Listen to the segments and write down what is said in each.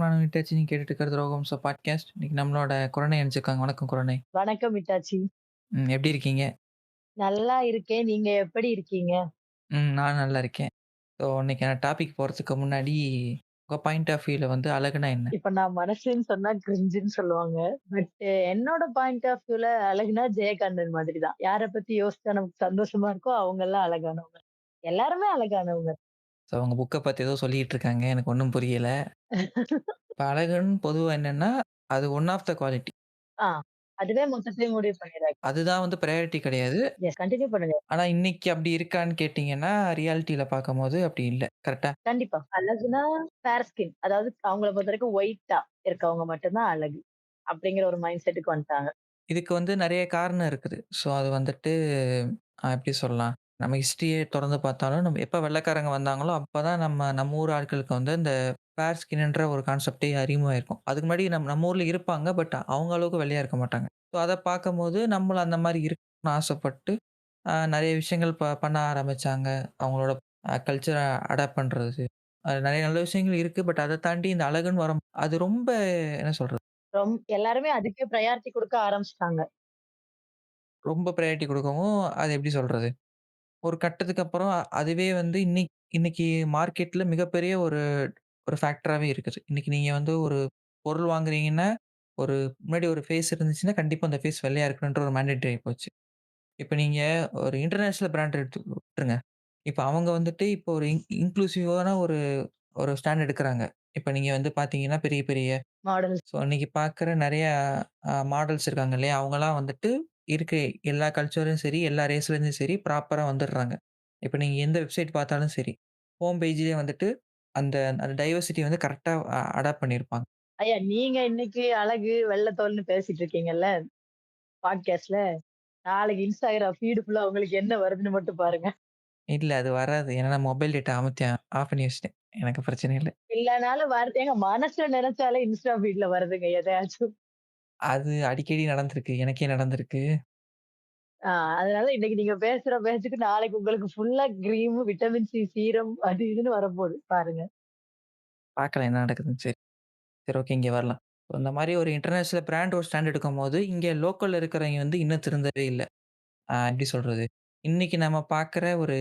நான் விட்டாச்சு. நீங்க கேட்டுட்டு இருக்கிறது ரோகம்சோ பாட்காஸ்ட். இன்னைக்கு நம்மளோட குரணை இணைஞ்சிருக்காங்க. வணக்கம் குரணை. வணக்கம் மித்தாச்சி. எப்படி இருக்கீங்க? நல்லா இருக்கேன். நீங்க எப்படி இருக்கீங்க? நான் நல்லா இருக்கேன். ஸோ இன்னைக்கான டாபிக் போறதுக்கு முன்னாடி, உங்க பாயிண்ட் ஆஃப் வியூல வந்து அழகுனா என்ன? இப்ப நான் மனசுன்னு சொன்னா கிரிஞ்சுன்னு சொல்லுவாங்க. பட் என்னோட பாயிண்ட் ஆஃப் வியூல அழகுனா ஜெயகாந்தன் மாதிரி தான். யார பத்தி யோசிச்சா நமக்கு சந்தோஷமா இருக்கோ அவங்கலாம் அழகானவங்க. எல்லாருமே அழகானவங்க. ஸோ உங்க புக்க பத்தி ஏதோ சொல்லிட்டு இருக்காங்க. எனக்கு ஒண்ணும் புரியல. இப்ப அழகுன்னு பொதுவா என்னன்னா, அது ஒன் ஆஃப் த குவாலிட்டி. ஆ அதுவே மொத்தத்தையும் முடிவு பண்ணிடாது. அதுதான் வந்து பிரையாரிட்டி கிடையாது. எஸ் கன்டின்யூ பண்ணுங்க. ஆனா இன்னைக்கு அப்படி இருக்கான்னு கேட்டீங்கன்னா, ரியாலிட்டில பார்க்கும்போது அப்படி இல்ல. கரெக்ட்டா? கண்டிப்பா. அழகுனா ஃபேர் ஸ்கின். அதாவது அவங்கள பொறுத்தவரைக்கும் ஒயிட்டா இருக்கவங்க மட்டும் தான் அழகு. அப்படிங்கிற ஒரு மைண்ட் செட்டுக்கு வந்துட்டாங்க. இதுக்கு வந்து நெறைய காரணம் இருக்குது. ஸோ அது வந்துட்டு எப்படி சொல்லலாம்? நம்ம ஹிஸ்டரியே தொறந்து பார்த்தாலும், நம்ம எப்ப வெள்ளைக்காரங்க வந்தாங்களோ, அப்பதான் நம்ம ஊர் ஆட்களுக்கு வந்து இந்த ஃபேர் ஸ்கின்ன்ற ஒரு கான்செப்ட்டே அறிமுகமாயிருக்கும். அதுக்கு முன்னாடி நம்ம ஊர்ல இருப்பாங்க. பட் அவங்க அளவுக்கு வெள்ளையா இருக்க மாட்டாங்க. ஸோ அத பார்க்கும்போது நம்மளும் அந்த மாரி இருக்கணும்னு ஆசைப்பட்டு, நெறைய விஷயங்கள் பண்ண ஆரம்பிச்சாங்க. அவங்களோட கல்ச்சர அடாப்ட் பண்றது. நெறைய நல்ல விஷயங்கள் இருக்கு. பட் அத தாண்டி இந்த அழகுன்னு அது ரொம்ப என்ன சொல்றது? எல்லாருமே அதுக்கே பிரையாரிட்டி குடுக்க ஆரம்பிச்சுட்டாங்க. ரொம்ப பிரையாரிட்டி குடுக்கவும், அது எப்படி சொல்றது? ஒரு கட்டத்துக்கு அப்புறம் அதுவே வந்து இன்னைக்கு மார்க்கெட்ல மிகப்பெரிய ஒரு ஒரு ஃபேக்டராவே இருக்குது. இன்னைக்கு நீங்க வந்து ஒரு பொருள் வாங்குறீங்கன்னா, முன்னாடி ஒரு ஃபேஸ் இருந்துச்சுன்னா, கண்டிப்பா அந்த ஃபேஸ் வெள்ளையா இருக்கணுன்ற ஒரு மேண்டேட்டரி ஆயிப்போச்சு. இப்ப நீங்க ஒரு இன்டர்நேஷனல் பிராண்ட் எடுத்து விட்டுருங்க. இப்ப அவங்க வந்துட்டு இப்போ ஒரு இன்க்ளூசிவான ஒரு ஒரு ஸ்டாண்ட் எடுக்குறாங்க. இப்ப நீங்க வந்து பார்த்தீங்கன்னா, பெரிய பெரிய மாடல் ஸோ இன்னைக்கு பார்க்குற நெறைய மாடல்ஸ் இருக்காங்க இல்லையா? அவங்கலாம் வந்துட்டு இருக்க எல்லா கல்ச்சரும் சரி, எல்லா ரேஸ்லேருந்தும் சரி ப்ராப்பரா வந்துடுறாங்க. இப்ப நீங்க எந்த வெப்சைட் பார்த்தாலும் சரி, ஹோம் பேஜ்லயே வந்துட்டு அந்த அந்த டைவர்சிட்டி வந்து கரெக்ட்டா அடாப்ட் பண்ணியிருப்பாங்க. ஐயா நீங்க இன்னைக்கு அழகு, வெள்ள தோல்னு பேசிட்டு இருக்கீங்கல்ல பாட்காஸ்ட்ல. நாளைக்கு இன்ஸ்டாகிராம் ஃபீடு ஃபுல்லா உங்களுக்கு என்ன வருதுன்னு மட்டும் பாருங்க. இல்ல அது வராது. ஏன்னா நான் மொபைல் டேட்டா அமத்தி ஆஃப் பண்ணி வச்சுட்டேன். எனக்கு பிரச்சனை இல்ல. இல்லனாலும் வருது. ஏங்க மனசுல நெனச்சாலே இன்ஸ்டா ஃபீட்ல வருதுங்க எதையாச்சும். அது அடிக்கடி நடந்திருக்கு. எனக்கே நடந்திருக்கு. ஆ அதனால இன்னைக்கு நீங்க பேசுற பேச்சுக்கு நாளைக்கு உங்களுக்கு ஃபுல்லா கிரீமு, விட்டமின் சி சீரம் அது இதுன்னு வரப்போது. பாருங்க. பார்க்கலாம் என்ன நடக்குதுன்னு. சரி, சரி ஓகே இங்க வரலாம். இந்த மாரி ஒரு இன்டர்நேஷனல் பிராண்ட் ஒரு ஸ்டாண்ட் எடுக்கும்போது, இங்க லோக்கல்ல இருக்கிறவைங்க வந்து இன்னும் திருந்தவே இல்ல. எப்படி சொல்றது? இன்னைக்கு நம்ம பார்க்குற ஒரு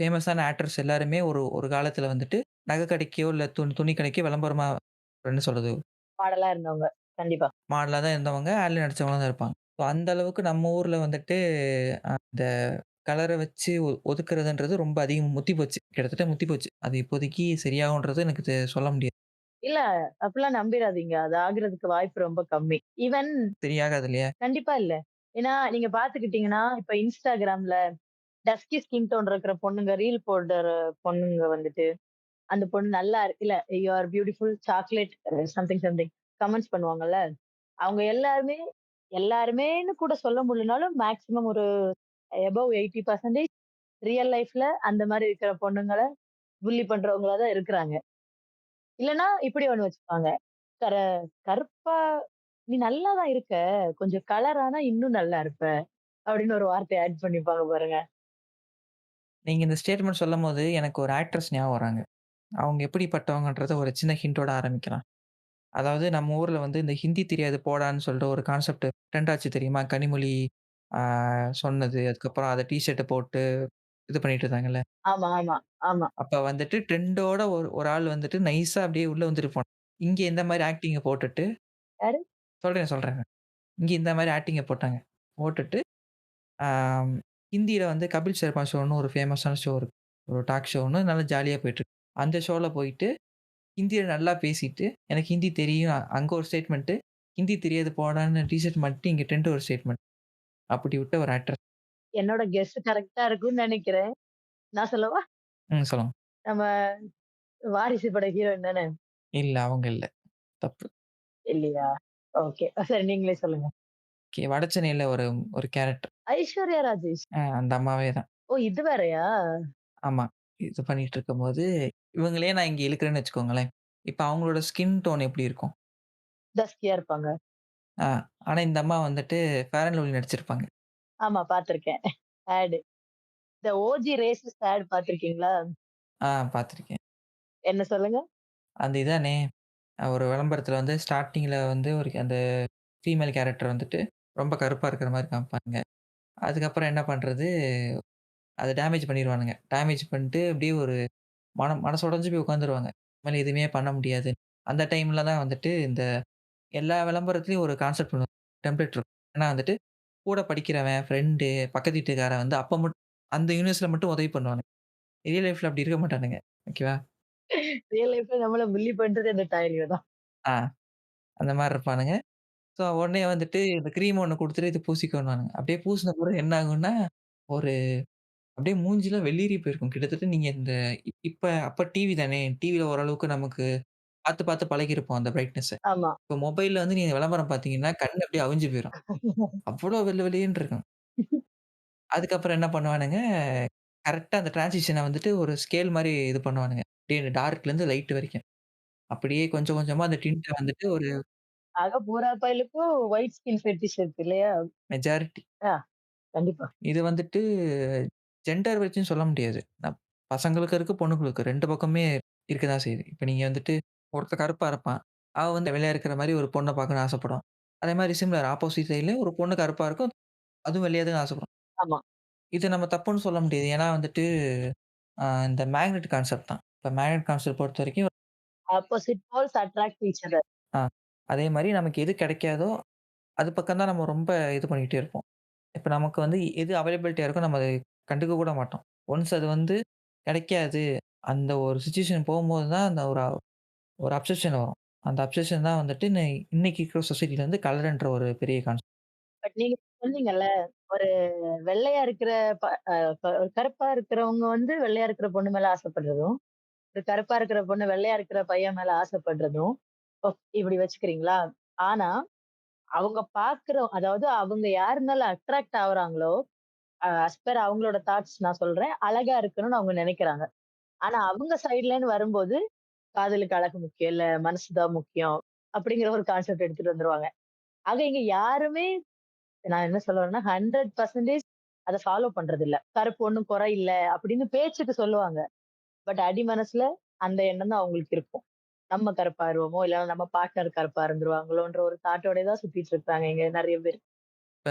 ஃபேமஸான ஆக்டர்ஸ் எல்லாருமே ஒரு ஒரு காலத்தில வந்துட்டு நகை கடைக்கோ, இல்ல துணி கடைக்கோ விளம்பரமா என்ன சொல்றது? மாடலா இருந்தவங்க. கண்டிப்பா. மாடலா தான் இருந்தவங்க, ஆட்ல நடிச்சவங்களா தான் இருப்பாங்க. ஸோ அந்த அளவுக்கு நம்ம ஊர்ல வந்துட்டு அந்த கலர வச்சு ஒதுக்குறதுன்றது ரொம்ப அதிகம் முத்தி போச்சு. கிட்டத்தட்ட முத்தி போச்சு. அது இப்போதைக்கு சரியாகும்ன்றது எனக்கு சொல்ல முடியாது. இல்ல அப்படிலாம் நம்பிராதீங்க. அது ஆகுறதுக்கு வாய்ப்பு ரொம்ப கம்மி. ஈவன் சரியாகாது இல்லையா? கண்டிப்பா இல்ல. ஏன்னா நீங்க பார்த்துக்கிட்டீங்கன்னா, இப்ப Instagramல டஸ்கி ஸ்கின் டோன் இருக்கிற பொண்ணுங்க ரீல் போடுற பொண்ணுங்க வந்துட்டு அந்த பொண்ணு நல்லா இருக்கு. இல்ல you are beautiful chocolate something something comments பண்ணுவாங்கல்ல. அவங்க எல்லாருமே எல்லாருமேன்னு கூட சொல்ல முடியலனாலும் மேக்ஸிமம் ஒரு எபோவ் 80% ரியல் லைஃப்ல அந்த மாரி இருக்கிற பொண்ணுங்கள புல்லி பண்றவங்களா தான் இருக்கிறாங்க. இல்லன்னா இப்படி ஒண்ணு வச்சுப்பாங்க. கர கருப்பா நீ நல்லா தான் இருக்க. கொஞ்சம் கலர் ஆனா இன்னும் நல்லா இருப்ப. அப்படின்னு ஒரு வார்த்தைய ஆட் பண்ணிப்பாங்க பாருங்க. நீங்க இந்த ஸ்டேட்மெண்ட் சொல்லும்போது எனக்கு ஒரு ஆக்ட்ரஸ் ஞாபகம் வராங்க. அவங்க எப்படிப்பட்டவங்கன்றத ஒரு சின்ன ஹிண்டோட ஆரம்பிக்கலாம். அதாவது நம்ம ஊர்ல வந்து இந்த ஹிந்தி தெரியாது போடான்னு சொல்லிட்டு ஒரு கான்செப்ட் ட்ரெண்ட் ஆச்சு தெரியுமா? கனிமொழி ஆ சொன்னது. அதுக்கப்புறம் அத டீ ஷர்ட்ட போட்டு இது பண்ணிட்டு இருந்தாங்கல்ல. ஆமா, ஆமா, ஆமா. அப்ப வந்துட்டு ட்ரெண்டோட ஒரு ஒரு ஆள் வந்துட்டு நைஸா அப்படியே உள்ள வந்துட்டு போனான். இங்க இந்த மாரி ஆக்டிங்க போட்டுட்டு யாரு? சொல்றேன். இங்க இந்த மாரி ஆக்டிங்க போட்டாங்க. போட்டுட்டு ஆம் ஹிந்தியில வந்து கபில் சர்மா ஷோன்னு ஒரு ஃபேமஸான ஷோ இருக்கு. ஒரு டாக் ஷோ ஒண்ணு நல்லா ஜாலியா போயிட்டுருக்கு. அந்த ஷோல போயிட்டு ஹிந்தியில நல்லா பேசிட்டு, எனக்கு ஹிந்தி தெரியும். அங்க ஒரு ஸ்டேட்மென்ட்டு. ஹிந்தி தெரியாது போடான்னு டீ ஷர்ட் மாட்டிட்டு இங்க ட்ரெண்ட் ஒரு ஸ்டேட்மென்ட். அப்படி விட்ட ஒரு ஆக்ட்ரஸ். என்னோட கெஸ் கரெக்ட்டா இருக்கும்னு நெனைக்கிறேன். நான் சொல்லவா? சொல்லுங்க. நம்ம வாரிசு பட ஹீரோயின் தானே? இல்ல அவங்க இல்ல. தப்பு. இல்லையா? ஓகே. சரி நீங்களே சொல்லுங்க. வட சென்னையில ஒரு ஒரு கேரக்டர். ஐஸ்வர்யா ராஜேஷ். அந்த அம்மாவே தான். ஓ! இது வேறயா? ஆமா. இது பண்ணிட்டு இருக்கும்போது, இவங்களயே நான் இங்க இழுக்கிறேன்னு வச்சுக்கோங்களேன். இப்ப அவங்களோட ஸ்கின் டோன் எப்படி இருக்கும்? டஸ்கியா இருப்பாங்க. ஆ ஆனா இந்த அம்மா வந்துட்டு ஃபேர் அண்ட் லவ்லி நடிச்சிருப்பாங்க. ஆமா பார்த்துருக்கேன். ஆடு. இந்த ஓஜி ரேசிஸ்ட் ஆட் பார்த்துருக்கீங்களா? பார்த்துருக்கேன். என்ன சொல்லுங்க? அந்த இதானே. ஒரு விளம்பரத்தில வந்து ஸ்டார்ட்டிங்ல வந்து ஒரு அந்த ஃபீமேல் கேரக்டர் வந்துட்டு ரொம்ப கருப்பா இருக்கிற மாரி காமிப்பாங்க. அதுக்கப்புறம் என்ன பண்றது, அத டேமேஜ் பண்ணிருவானுங்க. டேமேஜ் பண்ணிட்டு அப்படியே ஒரு மனசு உடைஞ்சு போய் உட்கார்ந்துருவாங்க. இனிமேல் எதுவுமே பண்ண முடியாது. அந்த டைம்ல தான் வந்துட்டு இந்த எல்லா விளம்பரத்திலயும் ஒரு கான்செப்ட் ஒண்ணு டெம்ப்ளேட் இருக்கும். ஏன்னா வந்துட்டு கூட படிக்கிறவன், ஃப்ரெண்டு, பக்கத்து வீட்டுக்காரன் வந்து அப்ப அந்த யூனிவர்ஸ்ல மட்டும் உதவி பண்ணுவானுங்க. ரியல் லைஃப்ல அப்படி இருக்க மாட்டானுங்க. ஓகேவா? ரியல் லைஃப்ல நம்மள புல்லி பண்றது அந்த டாய்லியோ தான். ஆ அந்த மாரி இருப்பானுங்க. ஸோ உடனே வந்துட்டு இந்த கிரீம் ஒண்ணு குடுத்துட்டு இது பூசிக்கோன்னுவானுங்க. அப்படியே பூசின பிறகு என்ன ஆகும்னா, ஒரு அப்படியே மூஞ்சிலாம் வெளிரி போயிருக்கும். கிட்டத்தட்ட நீங்க இந்த இப்ப அப்ப டிவி தானே, டிவில ஓரளவுக்கு நமக்கு பார்த்து பார்த்து பழகியிருப்போம் அந்த பிரைட்னஸ. ஆமா. இப்ப மொபைல்ல வந்து நீங்க விளம்பரம் பார்த்தீங்கன்னா, கண் அப்படியே அவிஞ்சு போயிரும். அவ்வளோ வெள்ள வெளியேன்னு இருக்கும். அதுக்கப்புறம் என்ன பண்ணுவானுங்க, கரெக்ட்டா அந்த டிரான்சிஷன வந்துட்டு ஒரு ஸ்கேல் மாரி இது பண்ணுவானுங்க. அப்படியே டார்க்லேருந்து லைட் வரைக்கும். அப்படியே கொஞ்சம் கொஞ்சமா அந்த டிண்ட்ட வந்துட்டு ஒரு ஆக பூரா பயலுக்கும் ஒயிட் ஸ்கின் ஃபெட்டிஷ் இருக்கு இல்லையா? மெஜாரிட்டி ஆ, கண்டிப்பா. இது வந்துட்டு ஜெண்டர் வச்சுன்னு சொல்ல முடியாது. பசங்களுக்கு இருக்கு, பொண்ணுங்களுக்கு 2 பக்கமே இருக்க தான் செய்யுது. இப்ப நீங்க வந்துட்டு ஒருத்தன் கருப்பா இருப்பான். அவன் வந்து வெள்ளையா இருக்கிற மாரி ஒரு பொண்ண பார்க்கணும்னு ஆசைப்படுவான். அதே மாரி சிமிலர் ஆப்போசிட் சைட்ல ஒரு பொண்ணு கருப்பா இருக்கும். அதுவும் வெள்ளையா தான் ஆசைப்படும். ஆமா. இது நம்ம தப்புன்னு சொல்ல முடியாது. ஏன்னா வந்துட்டு இந்த மேக்னெட் கான்செப்ட் தான். இப்ப மேக்னெட் கான்செப்ட் பொறுத்தவரைக்கும் opposite poles attract each other. ஆ அதே மாரி நமக்கு எது கிடைக்காதோ, அது பக்கம் தான் நம்ம ரொம்ப இது பண்ணிக்கிட்டே இருப்போம். இப்ப நமக்கு வந்து எது அவைலபிலிட்டியா இருக்கோ நம்ம அத கண்டுக்க கூட மாட்டோம். ஒன்ஸ் அது வந்து கிடைக்காது. அந்த ஒரு சிச்சுவேஷன் போகும்போது தான் அந்த ஒரு ஒரு அப்சஷன் வரும். அந்த அப்சஷன் தான் வந்துட்டு இன்னைக்கு இருக்கிற சொசைட்டில வந்து கலர்ன்ற ஒரு பெரிய கான்செப்ட். பட் நீங்க சொன்னீங்கல்ல, ஒரு வெள்ளையா இருக்கிற ப அ ப ஒரு கருப்பா இருக்கிறவங்க வந்து வெள்ளையா இருக்கிற பொண்ணு மேல ஆசைப்படுறதும், ஒரு கருப்பா இருக்கிற பொண்ணு வெள்ளையா இருக்கிற பையன் மேல ஆசைப்படுறதும், இப்படி வச்சுக்கிறீங்களா? ஆனா, அவங்க அதாவது அவங்க யார் மேல அட்ராக்ட் ஆகுறாங்களோ, அஸ் பெர் அவங்களோட தாட்ஸ் நான் சொல்றேன். அழகா இருக்கணும்னு அவங்க நெனைக்கிறாங்க. ஆனா அவங்க சைட்லன்னு வரும்போது, காதலுக்கு அழகு முக்கியம் இல்ல, மனசு தான் முக்கியம். அப்படிங்கிற ஒரு கான்செப்ட் எடுத்துட்டு வந்துருவாங்க. ஆக இங்க யாருமே நான் என்ன சொல்ல வரேன்னா, 100% அத ஃபாலோ பண்றதில்ல. கருப்பு ஒண்ணும் குறை இல்ல அப்படின்னு பேச்சுக்கு சொல்லுவாங்க. பட் அடி மனசுல அந்த எண்ணம் தான் அவங்களுக்கு இருக்கும். நம்ம கருப்பாயிருவோமோ, இல்ல நம்ம பார்ட்னர் கருப்பா இருந்துருவாங்களோன்ற ஒரு தாட்டோடயே தான் சுத்திட்டு இருக்காங்க இங்க நெறைய பேர். இப்ப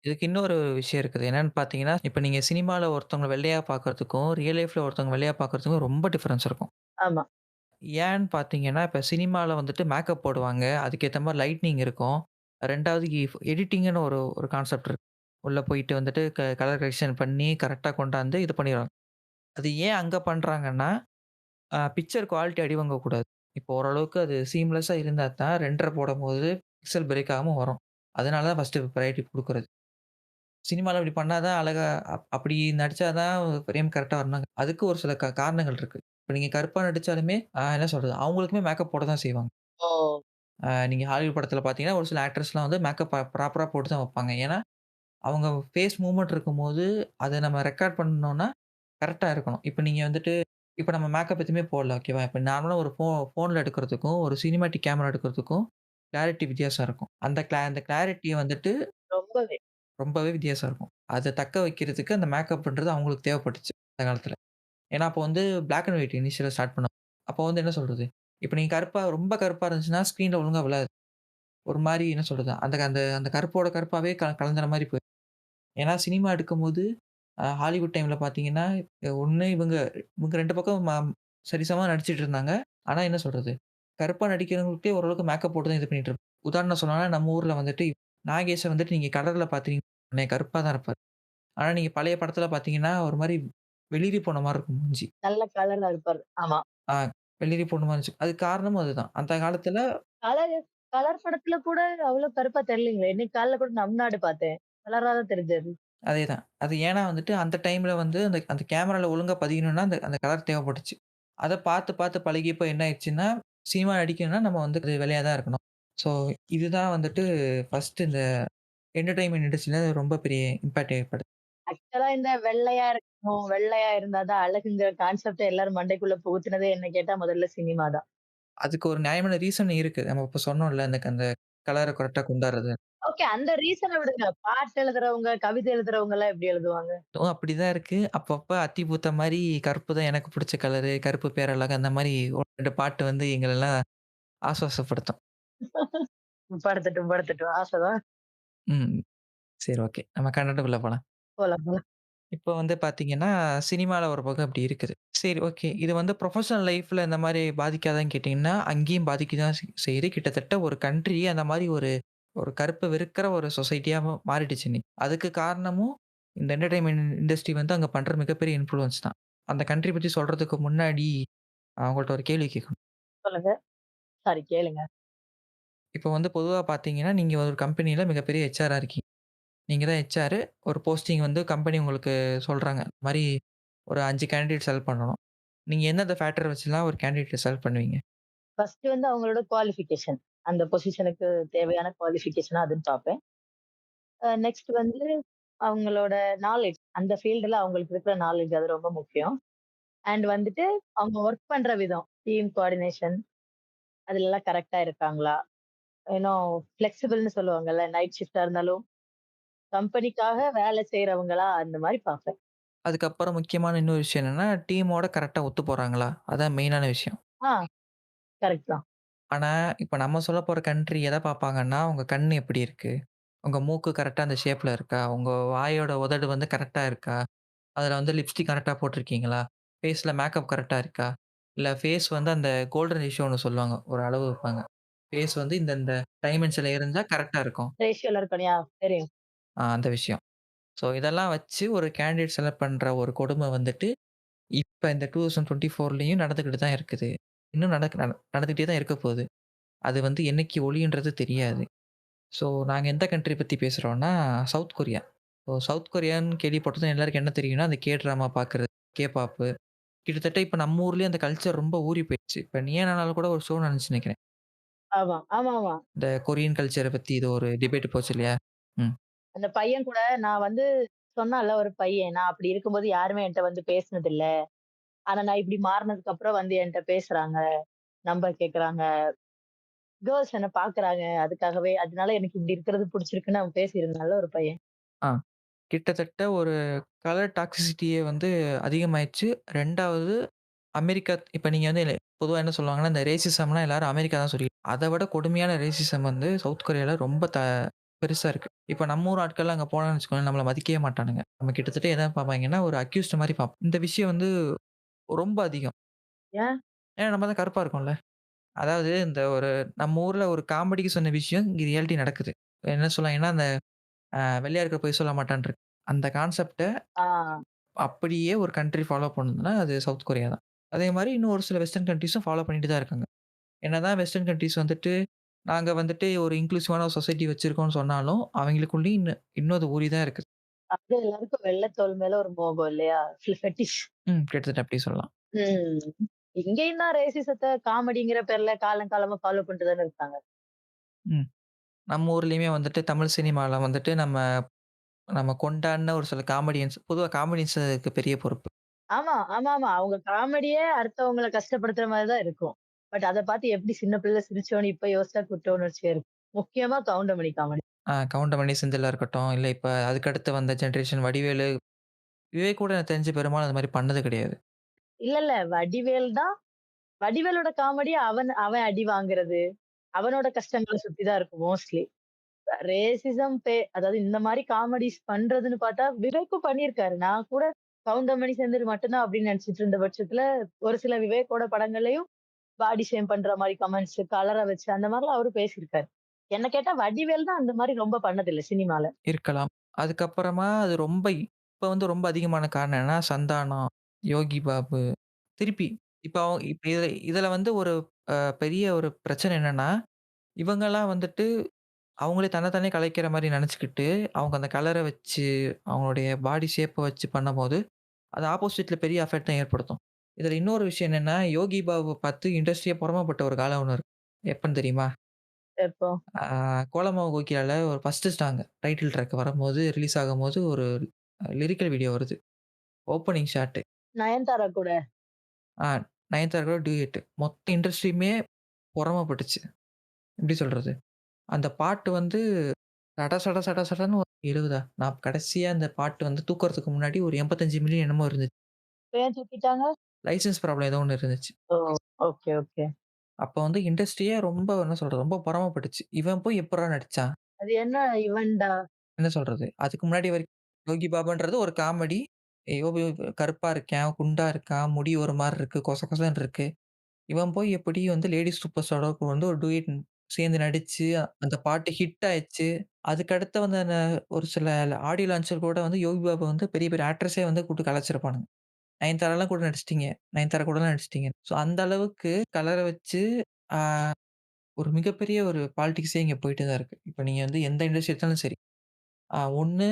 இதுக்கு இன்னொரு விஷயம் இருக்குது. என்னன்னு பார்த்தீங்கன்னா, இப்ப நீங்க சினிமால ஒருத்தவங்கள வெள்ளையா பார்க்கறதுக்கும், ரியல் லைஃப்ல ஒருத்தவங்க வெள்ளையா பார்க்கறதுக்கும் ரொம்ப டிஃபரன்ஸ் இருக்கும். ஆமா. ஏன்னு பார்த்தீங்கன்னா, இப்ப சினிமால வந்துட்டு மேக்கப் போடுவாங்க. அதுக்கேத்த மாரி லைட்னிங் இருக்கும். 2வது எடிட்டிங்ன்னு ஒரு ஒரு கான்செப்ட் இருக்கு. உள்ள போயிட்டு வந்துட்டு கலர் கரெக்ஷன் பண்ணி கரெக்ட்டா கொண்டாந்து இது பண்ணிருவாங்க. அது ஏன் அங்க பண்றாங்கன்னா, பிக்சர் குவாலிட்டி அடி வாங்கக்கூடாது. இப்போ ஓரளவுக்கு அது சீம்லெஸ்ஸா இருந்தா தான் ரெண்டர் போடும்போது பிக்சல் பிரேக் ஆகாம வரும். அதனால தான் ஃபர்ஸ்ட்டு பிரையாரிட்டி குடுக்குறது. சினிமால இப்படி பண்ணா தான் அழகா அப்படி நடிச்சா தான் ஃப்ரேம் கரெக்ட்டா வரணுங்க. அதுக்கு ஒரு சில காரணங்கள் இருக்கு. இப்ப நீங்க கருப்பா நடிச்சாலுமே என்ன சொல்றது? அவங்களுக்குமே மேக்கப் போட தான் செய்வாங்க. ஓ! நீங்க ஹாலிவுட் படத்துல பார்த்தீங்கன்னா, ஒரு சில ஆக்டர்ஸ்லாம் வந்து மேக்கப் ப்ராப்பரா போட்டு தான் வைப்பாங்க. ஏன்னா, அவங்க ஃபேஸ் மூவ்மெண்ட் இருக்கும்போது, அத நம்ம ரெக்கார்ட் பண்ணணும்னா, கரெக்ட்டா இருக்கணும். இப்ப நீங்க வந்துட்டு இப்ப நம்ம மேக்கப் எதுவுமே போடல ஓகேவா? இப்ப நார்மலா ஒரு ஃபோன்ல எடுக்கிறதுக்கும், ஒரு சினிமேட்டிக் கேமரா எடுக்கிறதுக்கும் கிளாரிட்டி வித்தியாசம் இருக்கும். அந்த கிளாரிட்டிய வந்துட்டு ரொம்பவே. ரொம்பவே வித்தியாசம் இருக்கும். அத தக்க வைக்கிறதுக்கு அந்த மேக்கப்ன்றது அவங்களுக்கு தேவைப்பட்டுச்சு, அந்த காலத்துல. ஏன்னா, அப்போ வந்து பிளாக் அண்ட் ஒயிட் இனிஷியலா ஸ்டார்ட் பண்ணாங்க. அப்போ வந்து என்ன சொல்றது? இப்ப நீங்க ரொம்ப கருப்பா இருந்துச்சுன்னா, ஸ்க்ரீன்ல ஒழுங்கா விழாது. ஒரு மாரி என்ன சொல்றது? அந்த அந்த அந்த கருப்போட கருப்பாவே கலந்துற மாரி போயிரும். ஏன்னா, சினிமா எடுக்கும்போது ஹாலிவுட் டைம்ல பார்த்தீங்கன்னா, ஒண்ணு இவங்க இவங்க 2 பக்கம் சரிசமமா நடிச்சுட்டு இருந்தாங்க. ஆனா என்ன சொல்றது? கருப்பா நடிக்கிறவங்களுக்கே ஓரளவுக்கு மேக்கப் போட்டு தான் இது பண்ணிட்டு இருப்பாங்க. உதாரணம் சொல்லணும்னா, நம்ம ஊர்ல வந்துட்டு நாகேஷ வந்துட்டு நீங்க கலர்ல பார்த்தீங்கன்னா கருப்பா தான் இருப்பாரு. ஆனா, நீங்க பழைய படத்துல பார்த்தீங்கன்னா, ஒரு மாரி வெளிரி போன மாரி இருக்கும் மூஞ்சி. நல்ல கலரா இருப்பாரு. ஆமா. ஆ வெளிரி போன மாரி இருந்துச்சு. அதுக்கு காரணமும் அதுதான். அந்த காலத்துல கலர் கலர் படத்துல கூட அவ்ளோ கருப்பா தெரியலங்களே! இன்னைக்கு காலைல கூட நம் நாடு பார்த்தேன். கலரா தான் தெரிஞ்சாரு. அதேதான். அது ஏன்னா வந்துட்டு அந்த டைம்ல வந்து அந்த அந்த கேமரால ஒழுங்கா பதியணும்னா, அந்த அந்த கலர் தேவைப்பட்டுச்சு. அத பார்த்து, பார்த்து பழகியப்போ என்ன ஆயிடுச்சுன்னா, சினிமா நடிக்கணும்னா நம்ம வந்து வெள்ளையா தான் இருக்கணும். ஸோ இதுதான் வந்துட்டு ஃபர்ஸ்ட்டு இந்த என்டர்டெயின்மென்ட் இண்டஸ்ட்ரில ரொம்ப பெரிய இம்பாக்ட் ஏற்படுது. ஆக்சுவலா இந்த வெள்ளையா இருக்கணும், வெள்ளையா இருந்தா தான் அழகுங்கிற கான்செப்ட்ட எல்லாரும் மண்டைக்குள்ள புகுத்துனதே என்ன கேட்டா முதல்ல சினிமா தான். அதுக்கு ஒரு நியாயமான ரீசன் இருக்கு. நம்ம இப்ப சொன்னோம்ல, அந்த அந்த கலர கரெக்ட்டா கொண்டாடுறது. ஓகே. அந்த ரீசன விடுங்க. பாட்டு எழுதுறவங்க, கவிதை எழுதுறவங்கலாம் எப்படி எழுதுவாங்க? அப்படிதான் இருக்கு. அப்பப்ப அத்தி பூத்த மாரி கருப்பு தான் எனக்கு புடிச்ச கலரு, கருப்பு பேரழகு அந்த மாரி 1, 2 பாட்டு வந்து எங்களெல்லாம் ஆசுவாசப்படுத்தும். படுத்தட்டும், படுத்தட்டும். ஆசைதான். ம். சரி ஓகே. நம்ம கன்டென்ட்க்குள்ள போலாம். போலாம், போலாம். இப்போ வந்து பார்த்தீங்கன்னா, சினிமால ஒரு பக்கம் இப்படி இருக்குது. சரி ஓகே. இது வந்து ப்ரொஃபஷனல் லைஃப்ல இந்த மாரி பாதிக்காதான்னு கேட்டீங்கன்னா, அங்கேயும் பாதிக்க தான் செய்யுது. கிட்டத்தட்ட ஒரு கண்ட்ரி அந்த மாரி ஒரு ஒரு கருப்ப வெறுக்கிற ஒரு சொசைட்டியா மாறிடுச்சு இன்னைக்கு. அதுக்கு காரணமும் இந்த என்டர்டெயின்மென்ட் இண்டஸ்ட்ரி வந்து அங்க பண்ற மிகப்பெரிய இன்ஃப்ளூயன்ஸ் தான். அந்த கண்ட்ரி பத்தி சொல்றதுக்கு முன்னாடி, உங்கள்ட்ட ஒரு கேள்வி கேட்கணும். சொல்லுங்க. சாரி கேளுங்க. இப்போ வந்து பொதுவா பார்த்தீங்கன்னா, நீங்க ஒரு கம்பெனியில மிகப்பெரிய ஹெச்ஆரா இருக்கீங்க. நீங்க தான் ஹெச்ஆர். ஒரு போஸ்டிங் வந்து கம்பெனி உங்களுக்கு சொல்றாங்க. இந்த மாரி ஒரு 5 கேண்டிடேட் செலக்ட் பண்ணணும். நீங்க எந்தெந்த ஃபேக்டர் வச்சுலாம் ஒரு கேண்டிடேட்ட செலக்ட் பண்ணுவீங்க? ஃபர்ஸ்ட் வந்து அவங்களோட குவாலிஃபிகேஷன். அந்த பொசிஷனுக்கு தேவையான குவாலிஃபிகேஷனா அதுன்னு பார்ப்பேன். நெக்ஸ்ட் வந்து அவங்களோட நாலேட்ஜ். அந்த ஃபீல்டுல அவங்களுக்கு இருக்கிற நாலேட்ஜ் அது ரொம்ப முக்கியம். அண்ட் வந்துட்டு அவங்க ஒர்க் பண்ற விதம். டீம் கோஆர்டினேஷன் அதுலலாம் கரெக்ட்டா இருக்காங்களா? இன்னும் ஃப்ளெக்சிபிள்ன்னு சொல்லுவாங்கல்ல. நைட் ஷிஃப்ட்டா இருந்தாலும், கம்பெனிக்காக வேலை செய்றவங்களா அந்த மாரி பார்ப்பேன். அதுக்கப்புறம் முக்கியமான இன்னொரு விஷயம் என்னன்னா, டீமோட கரெக்ட்டா ஒத்து போறாங்களா? அதான் மெயினான விஷயம். ஆ கரெக்ட் தான். ஆனா, இப்ப நம்ம சொல்லப்போற கண்ட்ரி எத பார்ப்பாங்கன்னா, உங்க கண் எப்படி இருக்கு? உங்க மூக்கு கரெக்ட்டா அந்த ஷேப்ல இருக்கா? உங்க வாயோட உதடு வந்து கரெக்ட்டா இருக்கா? அதுல வந்து லிப்ஸ்டிக் கரெக்ட்டா போட்டுருக்கீங்களா? ஃபேஸ்ல மேக்கப் கரெக்ட்டா இருக்கா? இல்ல ஃபேஸ் வந்து அந்த கோல்டன் ரேஷியோன்னு சொல்லுவாங்க. ஒரு அளவு வைப்பாங்க. ஃபேஸ் வந்து இந்த இந்த டைமென்ஷன்ல இருந்தா கரெக்ட்டா இருக்கும். ரேஷியோல இருக்கணும். தெரியும். அந்த விஷயம். ஸோ இதெல்லாம் வச்சு ஒரு கேண்டிடேட் செலக்ட் பண்ற ஒரு கொடும வந்துட்டு, இப்ப இந்த 2024லயும் நடந்துகிட்டு தான் இருக்குது. இன்னும் நடந்துகிட்டே தான் இருக்க போது. அது வந்து என்னைக்கு ஒழியுன்றது தெரியாது. ஸோ நாங்க எந்த கண்ட்ரி பத்தி பேசுறோம்னா, சவுத் கொரியா. ஸோ சவுத் கொரியான்னு கேள்விப்பட்டதும் எல்லாருக்கும் என்ன தெரியும்னா, அந்த கே ட்ராமா பார்க்குறது, கே பாப்பு. கிட்டத்தட்ட இப்ப நம்ம ஊர்லயும் அந்த கல்ச்சர் ரொம்ப ஊறி போயிடுச்சு. இப்ப நீயா நானால கூட ஒரு ஷோ நடந்துச்சுன்னு நெனைக்கிறேன். ஆமா, ஆமாமா. இந்த கொரியன் கல்ச்சர பத்தி இது ஒரு டிபேட் போச்சு இல்லையா? ம். அந்த பையன் கூட நான் வந்து சொன்னான்ல ஒரு பையன், நான் அப்படி இருக்கும்போது யாருமே என்ட்ட வந்து பேசினதில்ல. ஆனா நான் இப்படி மாறுனதுக்கு அப்புறம் வந்து என்ட்ட பேசுறாங்க. நம்பர் கேட்கறாங்க. கேர்ல்ஸ் என்ன பார்க்குறாங்க. அதுக்காகவே அதனால எனக்கு இப்படி இருக்கிறது புடிச்சிருக்குன்னு அவன் பேசியிருந்தான்ல ஒரு பையன். ஆ. கிட்டத்தட்ட ஒரு கலர் டாக்ஸிசிட்டியே வந்து அதிகமாயிருச்சு. 2வது அமெரிக்கா இப்ப நீங்க வந்து பொதுவா என்ன சொல்லுவாங்கன்னா, இந்த ரேசிசம்லாம் எல்லாரும் அமெரிக்கா தான் சொல்லி அத விட கொடுமையான ரேசிசம் வந்து சவுத் கொரியால ரொம்ப பெருசா இருக்கு. இப்ப நம்ம ஊர் ஆட்கள்லாம் அங்க போனான்னு வச்சுக்கோங்களேன், நம்மள மதிக்கவே மாட்டானுங்க. நம்ம கிட்டத்தட்ட எத பார்ப்பாய்ங்கன்னா, ஒரு அக்யூஸ்ட் மாரி பார்ப்போம். இந்த விஷயம் வந்து ரொம்ப அதிகம். ஏன்? ஏன்னா நம்ம தான் கருப்பா இருக்கோம்ல. அதாவது இந்த ஒரு நம்ம ஊர்ல ஒரு காமெடிக்கு சொன்ன விஷயம் இங்க ரியாலிட்டி நடக்குது. என்ன சொல்லுவாங்கன்னா, அந்த வெள்ளையா இருக்கிற பொய் சொல்ல மாட்டான்ருக்கு. அந்த கான்செப்ட்ட ஆ அப்படியே ஒரு கண்ட்ரி ஃபாலோ பண்ணுதுன்னா, அது சவுத் கொரியா தான். அதே மாரி இன்னும் ஒரு சில வெஸ்டர்ன் கண்ட்ரீஸும் ஃபாலோ பண்ணிட்டு தான் இருக்காங்க. என்னதான் வெஸ்டர்ன் கண்ட்ரீஸ் வந்துட்டு, நாங்க வந்துட்டு ஒரு இன்க்ளூசிவான ஒரு சொசைட்டி வச்சிருக்கோம்னு சொன்னாலும், அவங்களுக்குள்ளயும் இன்னும் அது ஊறி தான் இருக்குது. அது எல்லாருக்கும் வெள்ள தோல் மேல ஒரு மோகம் இல்லையா? ஃபெட்டிஷ். கிட்டத்தட்ட அப்படி சொல்லலாம். ம். இங்கேயும் தான் ரேசிசத்த காமெடிங்கிற பேர்ல காலம் காலமா ஃபாலோ பண்ணிட்டு தானே இருக்காங்க. ம். நம்ம ஊர்லயுமே வந்துட்டு தமிழ் சினிமால வந்துட்டு நம்ம நம்ம கொண்டாடின ஒரு சில காமெடியன்ஸ் பொதுவா காமெடியன்ஸுக்கு பெரிய பொறுப்பு. ஆமா, ஆமாமா. அவங்க காமெடியே அடுத்தவங்கள கஷ்டப்படுத்துற மாரி தான் இருக்கும். பட் அத பார்த்து எப்படி சின்ன பிள்ளை சிரிச்சோன்னு இப்ப யோசிச்சா குற்ற உணர்ச்சியா இருக்கு. முக்கியமா கவுண்டமணி காமெடி. கவுண்டமணி, செந்திலா இருக்கட்டும், இல்ல இப்ப அதுக்கடுத்து வந்த ஜெனரேஷன் வடிவேலு, விவேக் கூட எனக்கு தெரிஞ்சு பெரும்பாலும் அந்த மாரி பண்ணது கிடையாது. இல்ல, இல்ல. வடிவேல் தான் வடிவேலோட காமெடி அவன் அவன் அடி வாங்குறது. அவனோட கஷ்டங்கள சுத்தி தான் இருக்கும் மோஸ்ட்லி. ரேசிசம் அதாவது இந்த மாரி காமெடிஸ் பண்றதுன்னு பார்த்தா, விவேக்கும் பண்ணியிருக்காரு. நான் கூட கவுண்டமணி, செந்தில் மட்டும் தான் அப்படின்னு நினைச்சுட்டு இருந்த பட்சத்துல, ஒரு சில விவேக்கோட படங்கள்லயும் பாடி ஷேம் பண்ற மாரி கமெண்ட்ஸ், கலர வச்சு அந்த மாரிலாம் அவரும் பேசியிருக்காரு. என்ன கேட்டா வடிவேல் தான் அந்த மாரி ரொம்ப பண்ணதில்ல சினிமால. இருக்கலாம். அதுக்கப்புறமா அது ரொம்ப இப்ப வந்து ரொம்ப அதிகமான காரணம் என்னன்னா, சந்தானம், யோகி பாபு, திருப்பி இப்ப இதுல இதுல வந்து ஒரு பெரிய ஒரு பிரச்சனை என்னன்னா, இவங்கலாம் வந்துட்டு அவங்களே தன்ன தானே கலாய்க்கிற மாரி நெனச்சுக்கிட்டு, அவங்க அந்த கலர வச்சு, அவங்களுடைய பாடி ஷேப்ப வச்சு பண்ணும்போது, அது ஆப்போசிட்ல பெரிய அஃபெக்ட் தான் ஏற்படுத்தும். இதுல இன்னொரு விஷயம் என்னன்னா, யோகி பாபு பார்த்து இண்டஸ்ட்ரியே பொறாமப்பட்ட ஒரு காலம் ஒண்ணு இருக்கு. எப்பன்னு தெரியுமா? இப்போ ஆ கோலமாவு கோகிலால ஒரு ஃபர்ஸ்ட் சாங் டைட்டில் ட்ராக் வரும்போது, ரிலீஸ் ஆகும்போது ஒரு லிரிக்கல் வீடியோ வருது. Opening shot. நயன்தாரா கூட ஆ நயன்தாரா கூட டூயட். மொத்த இண்டஸ்ட்ரியுமே பொறாமப்பட்டுச்சு. எப்படி சொல்றது? அந்த பாட்டு வந்து சட சட சட சடன்னு ஒரு 70 நான் கடைசியா அந்த பாட்டு வந்து தூக்குறதுக்கு முன்னாடி ஒரு 85 மில்லியன் என்னமோ இருந்துச்சு. ஏன் தூக்கிட்டாங்க? லைசென்ஸ் ப்ராப்ளம் ஏதோ ஒண்ணு இருந்துச்சு. ஓ! Okay, okay. அப்ப வந்து இண்டஸ்ட்ரியே ரொம்ப என்ன சொல்றது, ரொம்ப பொறாமப்பட்டுச்சு. இவன் போய் எப்புட்றா நடிச்சான்? அது என்ன ஈவென்ட்டா? என்ன சொல்றது? அதுக்கு முன்னாடி வரைக்கும் யோகி பாபுன்றது ஒரு காமெடி. யோகி கருப்பா இருக்கான், குண்டா இருக்கான், முடி ஒரு மாரி இருக்கு, கொச கொசன்னு இருக்கு. இவன் போய் எப்படி வந்து லேடி சூப்பர் ஸ்டாரோட வந்து ஒரு டூயட் சேர்ந்து நடிச்சு, அந்த பாட்டு ஹிட் ஆயிடுச்சு. அதுக்கு அடுத்து வந்து ஒரு சில ஆடியோ லான்ச்ல கூட வந்து யோகி பாபு வந்து பெரிய பெரிய ஆக்ட்ரஸே வந்து கூப்பிட்டு கலாய்ச்சிருப்பானுங்க. நயன்தாராலாம் கூட நடிச்சிட்டீங்க. நயன்தாரா கூடலாம் நடிச்சிட்டீங்க. ஸோ அந்த அளவுக்கு கலர வச்சு, ஆ ஒரு மிகப்பெரிய ஒரு பாலிடிக்ஸே இங்க போயிட்டு தான் இருக்கு. இப்ப நீங்க வந்து எந்த இண்டஸ்ட்ரி எடுத்தாலும் சரி. ஒண்ணு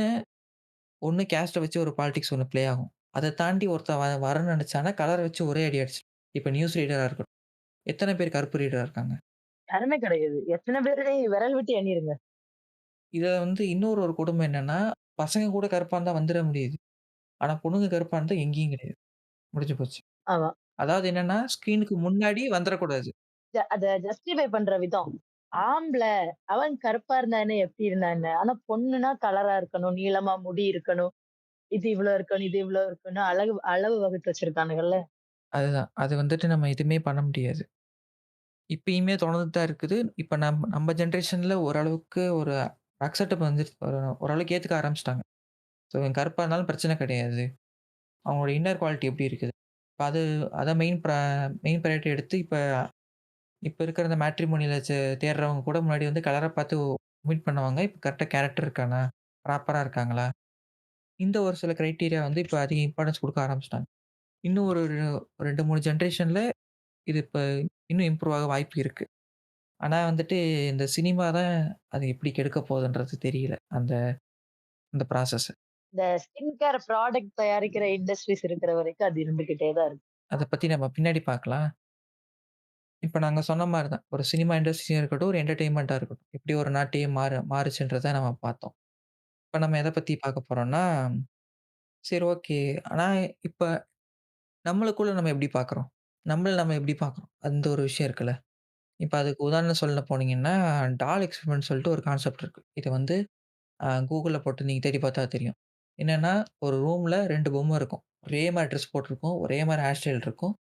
ஒண்ணு கேஸ்ட்ட வச்சு ஒரு பாலிடிக்ஸ் ஒண்ணு ப்ளே ஆகும். அத தாண்டி ஒருத்தன் வரணும்னு நெனச்சான்னா, கலர வச்சு ஒரே அடி அடிச்சு இப்ப நியூஸ் ரீடரா இருக்கட்டும். எத்தன பேர் கருப்பு ரீடரா இருக்காங்க? யாருமே கிடையாது. எத்தன பேரு விரல் விட்டு எண்ணிருங்க. இத வந்து இன்னொரு கொடுமை என்னன்னா, பசங்க கூட கருப்பா இருந்தா வந்துர முடியுது. ஆனா பொண்ணுங்க கருப்பா இருந்தா எங்கேயும் கிடையாது. முடிஞ்சு போச்சு. ஆமா. அதாவது என்னன்னா, ஸ்க்ரீனுக்கு முன்னாடி வந்துரக்கூடாது. அத ஜஸ்டிஃபை பண்ற விதம். ஆம்பள அவன் கருப்பா இருந்தா என்ன, எப்படி இருந்தா என்ன? ஆனா பொண்ணுன்னா கலரா இருக்கணும், நீளமா முடி இருக்கணும், இது இவ்வளோ இருக்கணும், இது இவ்வளோ இருக்கணும், அளவு வகுத்து வச்சிருக்கானுங்கல்ல. அதுதான். அது வந்துட்டு நம்ம எதுவுமே பண்ண முடியாது. இப்பயுமே தொடர்ந்துட்டு தான் இருக்குது. இப்ப நம்ம ஜெனரேஷன்ல ஓரளவுக்கு ஒரு அக்செப்டபிள் வந்துருச்சு. ஓரளவுக்கு ஏத்துக்க ஆரம்பிச்சுட்டாங்க. ஸோ இவன் கருப்பா இருந்தாலும் பிரச்சனை கிடையாது. அவங்களோட இன்னர் குவாலிட்டி எப்படி இருக்குது? இப்ப அத மெயின் பிரையாரிட்டி எடுத்து இப்ப இப்ப இருக்கிற இந்த மேட்ரிமோனில தேடுறவங்க கூட முன்னாடி வந்து கலர பார்த்து மீட் பண்ணுவாங்க. இப்ப கரெக்ட்டா கேரக்டர் இருக்கானா? ப்ராப்பரா இருக்காங்களா? இந்த ஒரு சில கிரைட்டீரியா வந்து இப்ப அதிக இம்பார்ட்டன்ஸ் குடுக்க ஆரம்பிச்சுட்டாங்க. இன்னும் ஒரு 2, 3 ஜெனரேஷன்ல இது இப்ப இன்னும் இம்ப்ரூவ் ஆக வாய்ப்பு இருக்கு. ஆனா வந்துட்டு இந்த சினிமா தான் அது எப்படி கெடுக்க போகுதுன்றது தெரியல. அந்த அந்த ப்ராசஸ. இந்த ஸ்கின் கேர் ப்ராடக்ட் தயாரிக்கிற இண்டஸ்ட்ரீஸ் இருக்கிற வரைக்கும் அது இருந்துகிட்டே தான் இருக்கும். அத பத்தி நம்ம பின்னாடி பார்க்கலாம். இப்ப நாங்க சொன்ன மாரி தான். ஒரு சினிமா இண்டஸ்ட்ரியா இருக்கட்டும், ஒரு என்டர்டெயின்மென்ட்டா இருக்கட்டும். எப்படி ஒரு நாட்டையே மாறுச்சுன்றத நம்ம பார்த்தோம். இப்ப நம்ம எத பத்தி பார்க்க போறோம்னா, சரி ஓகே. ஆனா இப்ப நம்மளுக்குள்ள நம்ம எப்படி பார்க்குறோம்? நம்மள நம்ம எப்படி பார்க்குறோம்? அந்த ஒரு விஷயம் இருக்குல்ல. இப்ப அதுக்கு உதாரணம் சொல்ல போனீங்கன்னா, டால் எக்ஸ்பெரிமென்ட் சொல்லிட்டு ஒரு கான்செப்ட் இருக்கு. இது வந்து Googleல போட்டு நீங்க தேடி பார்த்தா தெரியும். என்னன்னா, ஒரு ரூம்ல 2 பொம்மை இருக்கும். ஒரே மாரி ட்ரெஸ் போட்டிருக்கும். ஒரே மாரி ஹேர் ஸ்டைல் இருக்கும்.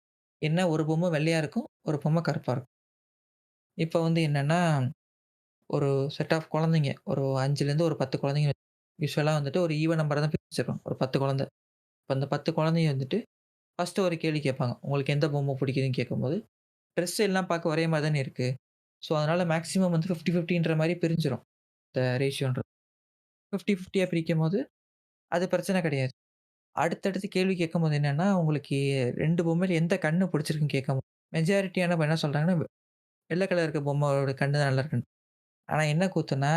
என்ன ஒரு பொம்மை வெள்ளையா இருக்கும். ஒரு பொம்மை கருப்பா இருக்கும். இப்ப வந்து என்னன்னா, ஒரு செட் ஆஃப் குழந்தைங்க. ஒரு 5லேருந்து ஒரு 10 குழந்தைங்க யூசுவலா வந்துட்டு ஒரு ஈவன் நம்பரா தான் பிரிச்சிருப்பாங்க. ஒரு 10 குழந்தை. இப்ப அந்த 10 குழந்தைங்க வந்துட்டு ஃபர்ஸ்ட்டு ஒரு கேள்வி கேட்பாங்க. உங்களுக்கு எந்த பொம்மை பிடிக்குதுன்னு கேட்கும்போது, ட்ரெஸ் எல்லாம் பார்க்க ஒரே மாரி தானே இருக்கு. ஸோ, அதனால மேக்ஸிமம் வந்து 50, 50ன்ற மாரி பிரிஞ்சிரும். இந்த ரேஷியோன்றது. 50, 50யா பிரிக்கும்போது, அது பிரச்சனை கிடையாது. அடுத்தடுத்து கேள்வி கேட்கும்போது என்னன்னா, உங்களுக்கு 2 பொம்மையில எந்த கண்ணு பிடிச்சிருக்குன்னு கேட்கும்போது, மெஜாரிட்டியான என்ன சொல்றாங்கன்னா, வெள்ள கலர் இருக்க பொம்மையோட கண்ணு தான் நல்லா இருக்குன்னு. ஆனா என்ன கூத்துன்னா,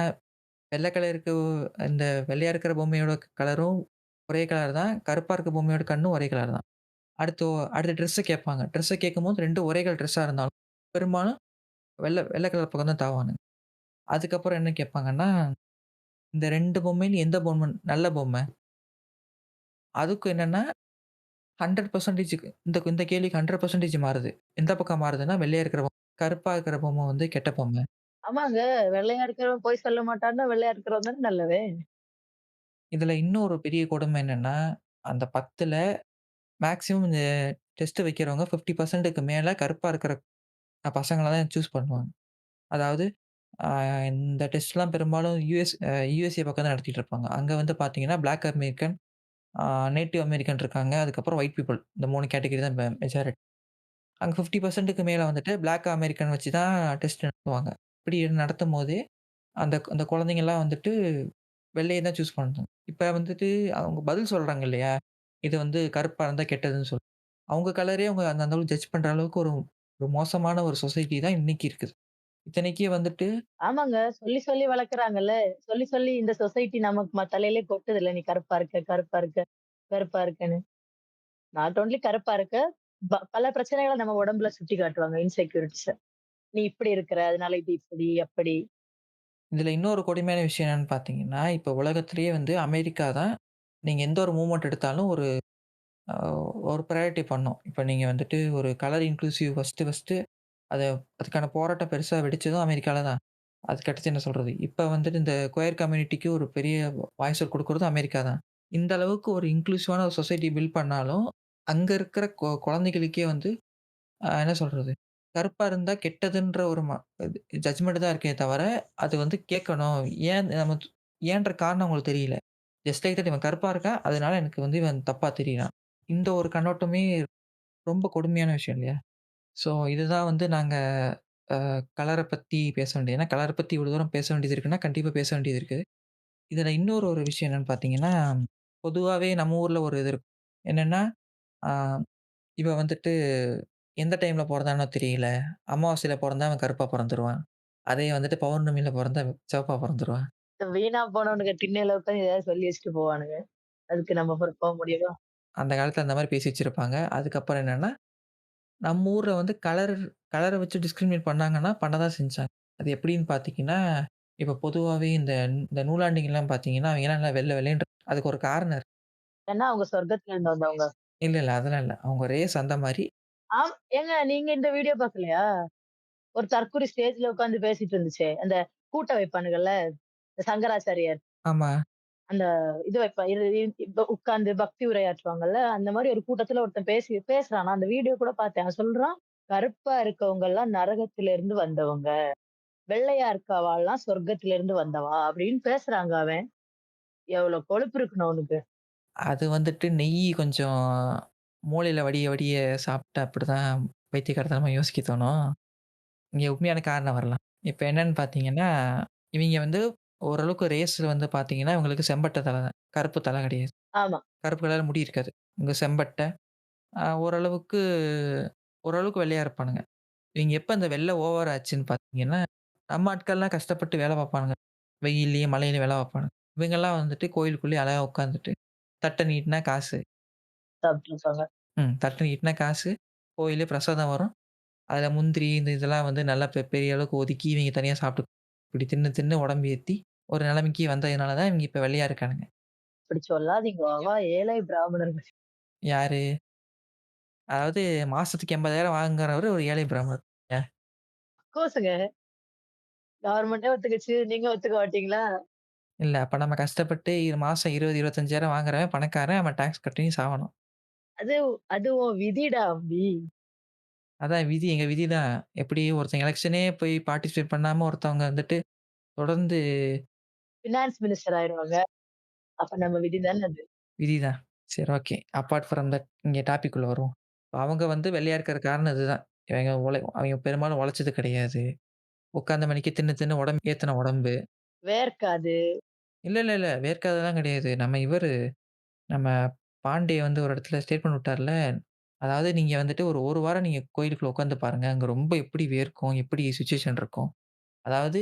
வெள்ள கலர் இருக்க இந்த வெள்ளையா இருக்கிற பொம்மையோட கலரும் ஒரே கலர் தான். கருப்பா இருக்க பொம்மையோட கண்ணும் ஒரே கலர் தான். அடுத்து அடுத்து ட்ரெஸ்ஸ கேட்பாங்க. ட்ரெஸ்ஸ கேட்கும்போது 2 ஒரே கலர் ட்ரெஸ்ஸா இருந்தாலும், பெரும்பாலும் வெள்ள கலர் பக்கம் தான் தாவுவானுங்க. அதுக்கப்புறம் என்ன கேட்பாங்கன்னா, இந்த 2 பொம்மையில எந்த பொம்மை நல்ல பொம்மை? அதுக்கும் என்னன்னா 100% இந்த இந்த கேள்விக்கு 100% மாறுது. எந்த பக்கம் மாறுதுன்னா, வெள்ளையா இருக்கிற பொம்மை. கருப்பா இருக்கிற பொம்மை வந்து கெட்ட பொம்மை. ஆமாங்க. வெள்ளையா இருக்கிறவன் பொய் சொல்ல மாட்டான்னா, வெள்ளையா இருக்கிறவன் தானே நல்லவன். இதுல இன்னொரு பெரிய கொடுமை என்னன்னா, அந்த 10ல மேக்ஸிமம் இந்த டெஸ்ட் வைக்கிறவங்க 50%க்கு மேல கருப்பா இருக்கிற பசங்கள தான் சூஸ் பண்ணுவாங்க. அதாவது அ இந்த டெஸ்ட்லாம் பெரும்பாலும் USA பக்கம் தான் நடத்திட்டு இருப்பாங்க. அங்க வந்து பார்த்தீங்கன்னா, பிளாக் அமெரிக்கன், ஆ நேட்டிவ் அமெரிக்கன் இருக்காங்க. அதுக்கப்புறம் ஒயிட் பீப்பிள். இந்த 3 கேட்டகரி தான் மெஜாரிட்டி. அங்க 50%க்கு மேல வந்துட்டு பிளாக் அமெரிக்கன் வச்சு தான் டெஸ்ட் நடத்துவாங்க. இப்படி நடத்தும்போது, அந்த அந்த குழந்தைங்கலாம் வந்துட்டு வெள்ளைய தான் சூஸ் பண்ணணும். இப்ப வந்துட்டு அவங்க பதில் சொல்றாங்க இல்லையா? இது வந்து கருப்பா இருந்தா கெட்டதுன்னு சொல்லி. அவங்க கலரே அவங்க அந்த அந்த அளவுக்கு ஜட்ஜ் பண்ற அளவுக்கு ஒரு ஒரு மோசமான ஒரு சொசைட்டி தான் இன்னைக்கு இருக்குது. இத்தனைக்கு வந்துட்டு ஆமாங்க. சொல்லி சொல்லி வளர்க்குறாங்கல்ல. சொல்லி சொல்லி இந்த சொசைட்டி நமக்கு தலையிலே கொட்டுதுல்ல. நீ கருப்பா இருக்க, கருப்பா இருக்க, கருப்பா இருக்கன்னு. நாட் ஒன்லி கருப்பா இருக்க, பல பிரச்சனைகள நம்ம உடம்புல சுட்டி காட்டுவாங்க. இன்செக்யூரிட்டீஸ. நீ இப்படி இருக்கிற, அதனால இது இப்படி, அப்படி. இதுல இன்னொரு கொடுமையான விஷயம் என்னன்னு பார்த்தீங்கன்னா, இப்ப உலகத்திலேயே வந்து அமெரிக்கா தான் நீங்க எந்த ஒரு மூவ்மெண்ட் எடுத்தாலும் அ ஒரு பிரையாரிட்டி பண்ணும். இப்ப நீங்க வந்துட்டு ஒரு கலர் இன்க்ளூசிவ் ஃபர்ஸ்ட்டு அத அதுக்கான போராட்டம் பெருசா வெடிச்சதும் அமெரிக்கால தான். அதுக்கடுத்து என்ன சொல்றது? இப்ப வந்துட்டு இந்த குயர் கம்யூனிட்டிக்கு ஒரு பெரிய வாய்ஸ் குடுக்குறதும் அமெரிக்கா தான். இந்த அளவுக்கு ஒரு இன்க்ளூசிவான ஒரு சொசைட்டி பில்ட் பண்ணாலும், அங்க இருக்கிற குழந்தைகளுக்கே வந்து என்ன சொல்றது? கருப்பா இருந்தா கெட்டதுன்ற ஒரு ஜட்ஜ்மெண்ட் தான் இருக்கே தவிர, அது வந்து கேட்கணும். ஏன் நம்ம ஏன்ற காரணம் அவங்களுக்கு தெரியல. ஜஸ்ட் லைக் தட் இவன் கருப்பா இருக்கான். அதனால எனக்கு வந்து இவன் தப்பா தெரியிறான். இந்த ஒரு கண்ணோட்டமே ரொம்ப கொடுமையான விஷயம் இல்லையா? ஸோ இதுதான் வந்து நாங்க கலர பத்தி பேச வேண்டியது. ஏன்னா கலர பத்தி இவ்வளோ தூரம் பேச வேண்டியது இருக்குன்னா, கண்டிப்பா பேச வேண்டியது இருக்கு. இதுல இன்னொரு ஒரு விஷயம் என்னன்னு பார்த்தீங்கன்னா, பொதுவாவே நம்ம ஊர்ல ஒரு இது இருக்கும். என்னன்னா, ஆ இவன் வந்துட்டு எந்த டைம்ல பொறந்தானோ தெரியல. அமாவாசையில பொறந்தா அவன் கருப்பா பொறந்துருவான். அதே வந்துட்டு பௌர்ணமியில பொறந்தா சிவப்பா பொறந்துருவான். வீணா போனவனுங்க திண்ணையில உட்காந்து ஏதாவது சொல்லி வச்சுட்டு போவானுங்க. அதுக்கு நம்ம பொறுப்பா முடியுமா? அந்த காலத்துல அந்த மாரி பேசி வச்சிருப்பாங்க. அதுக்கப்புறம் என்னன்னா, நம்ம ஊர்ல வந்து கலர வச்சு டிஸ்கிரிமினேட் பண்ணாங்கன்னா, பண்ண தான் செஞ்சாங்க. அது எப்படின்னு பார்த்தீங்கன்னா, இப்ப பொதுவாவே இந்த நூலாண்டிங்கலாம் பார்த்தீங்கன்னா, அவங்கலாம் நல்லா வெள்ள வெள்ளேன்னு அதுக்கு ஒரு காரணம் இருக்கு. ஏன்னா அவங்க சொர்க்கத்துல இருந்து வந்தவங்க. இல்ல, இல்ல. அதெல்லாம் இல்ல. அவங்க ரேஸ் அந்த மாரி. ஏங்க நீங்க இந்த வீடியோ பார்க்கலையா? ஒரு தற்குறி ஸ்டேஜ்ல உட்கார்ந்து பேசிட்டு இருந்துச்சே. அந்த கூட்டம் வைப்பானுங்கல்ல. சங்கராச்சாரியார். ஆமா. அந்த இது வைப்பா இது இப்ப உட்கார்ந்து பக்தி உரையாற்றுவாங்கல்ல. அந்த மாரி ஒரு கூட்டத்துல ஒருத்தன் பேசுறான். நான் அந்த வீடியோ கூட பார்த்தேன். அவன் சொல்றான், "கருப்பா இருக்கவங்க எல்லாம் நரகத்தில இருந்து வந்தவங்க. வெள்ளையா இருக்கவாள்லாம் சொர்க்கத்தில இருந்து வந்தவா" அப்படின்னு பேசுறாங்க அவன். எவ்வளவு கொழுப்பு இருக்கணும் அவனுக்கு. அது வந்துட்டு நெய் கொஞ்சம் மூளையில வடிய வடிய சாப்பிட்டா அப்படிதான் பைத்தியக்காரத்தனமா யோசிக்க தோணும். இங்க உண்மையான காரணம் வரலாம். இப்ப என்னன்னு பார்த்தீங்கன்னா, இவைங்க வந்து ஓரளவுக்கு ரேஸ்ல வந்து பார்த்தீங்கன்னா, இவங்களுக்கு செம்பட்ட தல தான். கருப்பு தல கிடையாது. ஆமா. கருப்பு கலர்ல முடி இருக்காது. இவங்க செம்பட்ட ஓரளவுக்கு ஓரளவுக்கு வெள்ளையா இருப்பானுங்க. இவங்க எப்ப இந்த வெள்ள ஓவர் ஆச்சுன்னு பார்த்தீங்கன்னா, நம்ம ஆட்கள்லாம் கஷ்டப்பட்டு வேல பார்ப்பானுங்க. வெயில்லயும், மழையிலயும் வேல பார்ப்பானுங்க. இவங்கலாம் வந்துட்டு கோயிலுக்குள்ளேயே அழகா உட்காந்துட்டு, தட்ட நீட்டுனா காசு. சாப்பிட்டுருப்பாங்க. தட்டு நீட்டுனா காசு. கோயில்லே பிரசாதம் வரும். அதில முந்திரி இந்த இதெல்லாம் வந்து நல்லா பெரிய அளவுக்கு ஒதுக்கி இவங்க தனியா சாப்பிட்டு இப்படி தின்னு தின்னு உடம்பு ஏத்தி ஒரு நிலைமைக்கு வந்ததுனால தான் இவங்க இப்ப வெள்ளையா இருக்கானுங்க. அப்படி சொல்லாதீங்க. அவா ஏழை பிராமணர்கள். யாரு? அதாவது மாசத்துக்கு 80,000 வாங்குறவரு ஒரு ஏழை பிராமணர். ஏன்? கோர்ஸ்ங்க. கவர்மெண்ட்டே ஒத்துக்குச்சு. நீங்க ஒத்துக்க மாட்டீங்களா? இல்ல அப்ப நம்ம கஷ்டப்பட்டு மாசம் 20, 25,000 வாங்குறவன் பணக்காரன். அவன் டாக்ஸ் கட்டியும் சாவணும். அது அது உன் விதிடா அம்பி. அதான் விதி எங்க விதி தான். எப்படி ஒருத்தன் எலக்ஷனே போய் பார்ட்டிசிபேட் பண்ணாம ஒருத்தவங்க வந்துட்டு தொடர்ந்து ஃபினான்ஸ் மினிஸ்டர் ஆயிருவாங்க. அப்ப நம்ம விதி தானே அது. விதி தான். சரி ஓகே. அப்பார்ட் ஃப்ரம் தட் இங்க டாபிக் குள்ள வருவோம். அவங்க வந்து வெள்ளையா இருக்கிற காரணம் இதுதான். இவங்க அவங்க பெரும்பாலும் உழைச்சது கிடையாது. உட்காந்த மணிக்கு தின்னு தின்னு உடம்பு ஏத்துன உடம்பு. வேர்க்காது. இல்ல, இல்ல, இல்ல. வேர்க்காதெல்லாம் கிடையாது. நம்ம பாண்டே வந்து ஒரு இடத்துல ஸ்டேட்மெண்ட் விட்டார்ல. அதாவது நீங்க வந்துட்டு ஒரு 1 வாரம் நீங்க கோயிலுக்குள்ள உட்கார்ந்து பாருங்க. அங்க ரொம்ப எப்படி வேர்க்கும், எப்படி சிச்சுவேஷன் இருக்கும். அதாவது